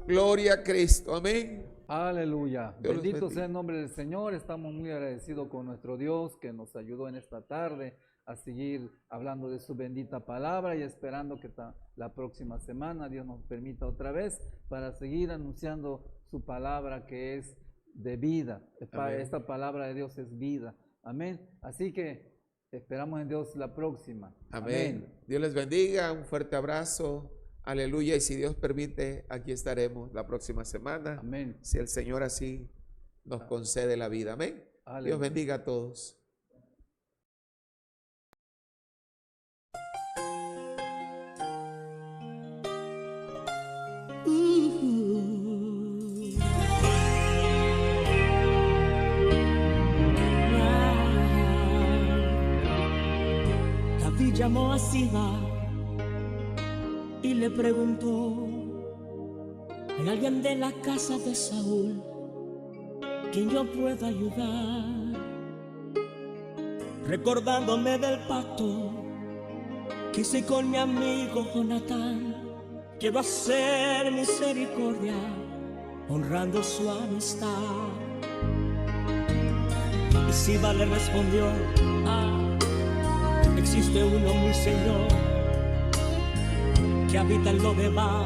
Gloria a Cristo. Amén. Aleluya. Dios los Bendito bendiga. sea el nombre del Señor. Estamos muy agradecidos con nuestro Dios que nos ayudó en esta tarde a seguir hablando de su bendita palabra y esperando que la próxima semana Dios nos permita otra vez para seguir anunciando su palabra que es de vida. Amén. Esta palabra de Dios es vida. Amén. Así que esperamos en Dios la próxima. Amén. Dios les bendiga. Un fuerte abrazo. Aleluya. Y si Dios permite, aquí estaremos la próxima semana. Amén. Si el Señor así nos concede la vida. Amén. Aleluya. Dios bendiga a todos. llamó a Siba y le preguntó: ¿hay alguien de la casa de Saúl quien yo pueda ayudar? Recordándome del pacto que hice con mi amigo Jonatán, quiero hacer misericordia honrando su amistad. Y Siba le respondió: existe uno, mi Señor, que habita en Lodebar,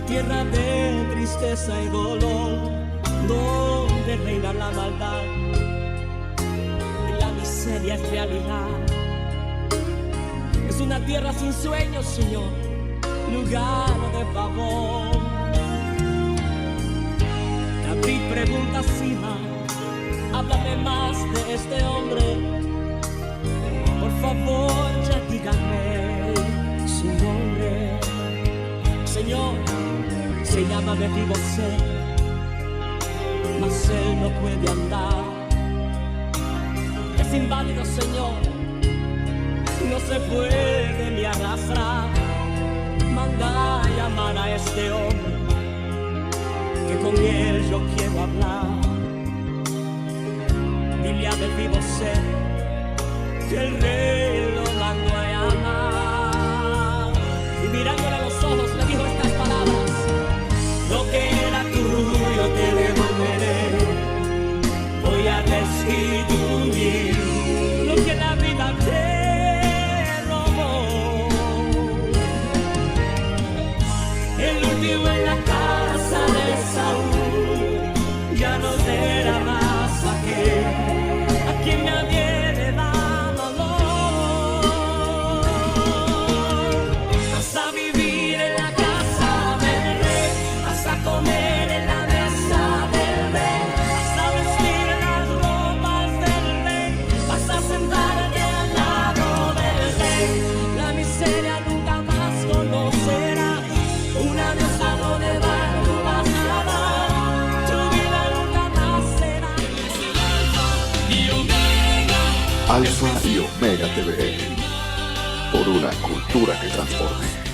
tierra de tristeza y dolor, donde reina la maldad y la miseria es realidad. Es una tierra sin sueños, Señor, lugar de favor. David pregunta a Siba: háblame más de este hombre, por favor, ya díganme su nombre. Señor, se llama Mefiboseth, mas él no puede andar. Es inválido, Señor, no se puede ni arrastrar. Manda a llamar a este hombre, que con él yo quiero hablar. Dile a Mefiboseth que el rey lo mandó a llamar. Y mirándole a los ojos le dijo estas palabras: lo que era tuyo te devolveré, voy a restituir lo que la vida te robó. El último en la casa de Saúl ya no será más aquel a quien nadie le da valor. Vas a vivir en la casa del rey, vas a comer en la mesa del rey, vas a vestir las ropas del rey, vas a sentarte al lado del rey. La miseria nunca más conocerás, una diosa donde va tu vas a dar, tu vida nunca más será. Alfa y Omega TV, por una cultura que transforme.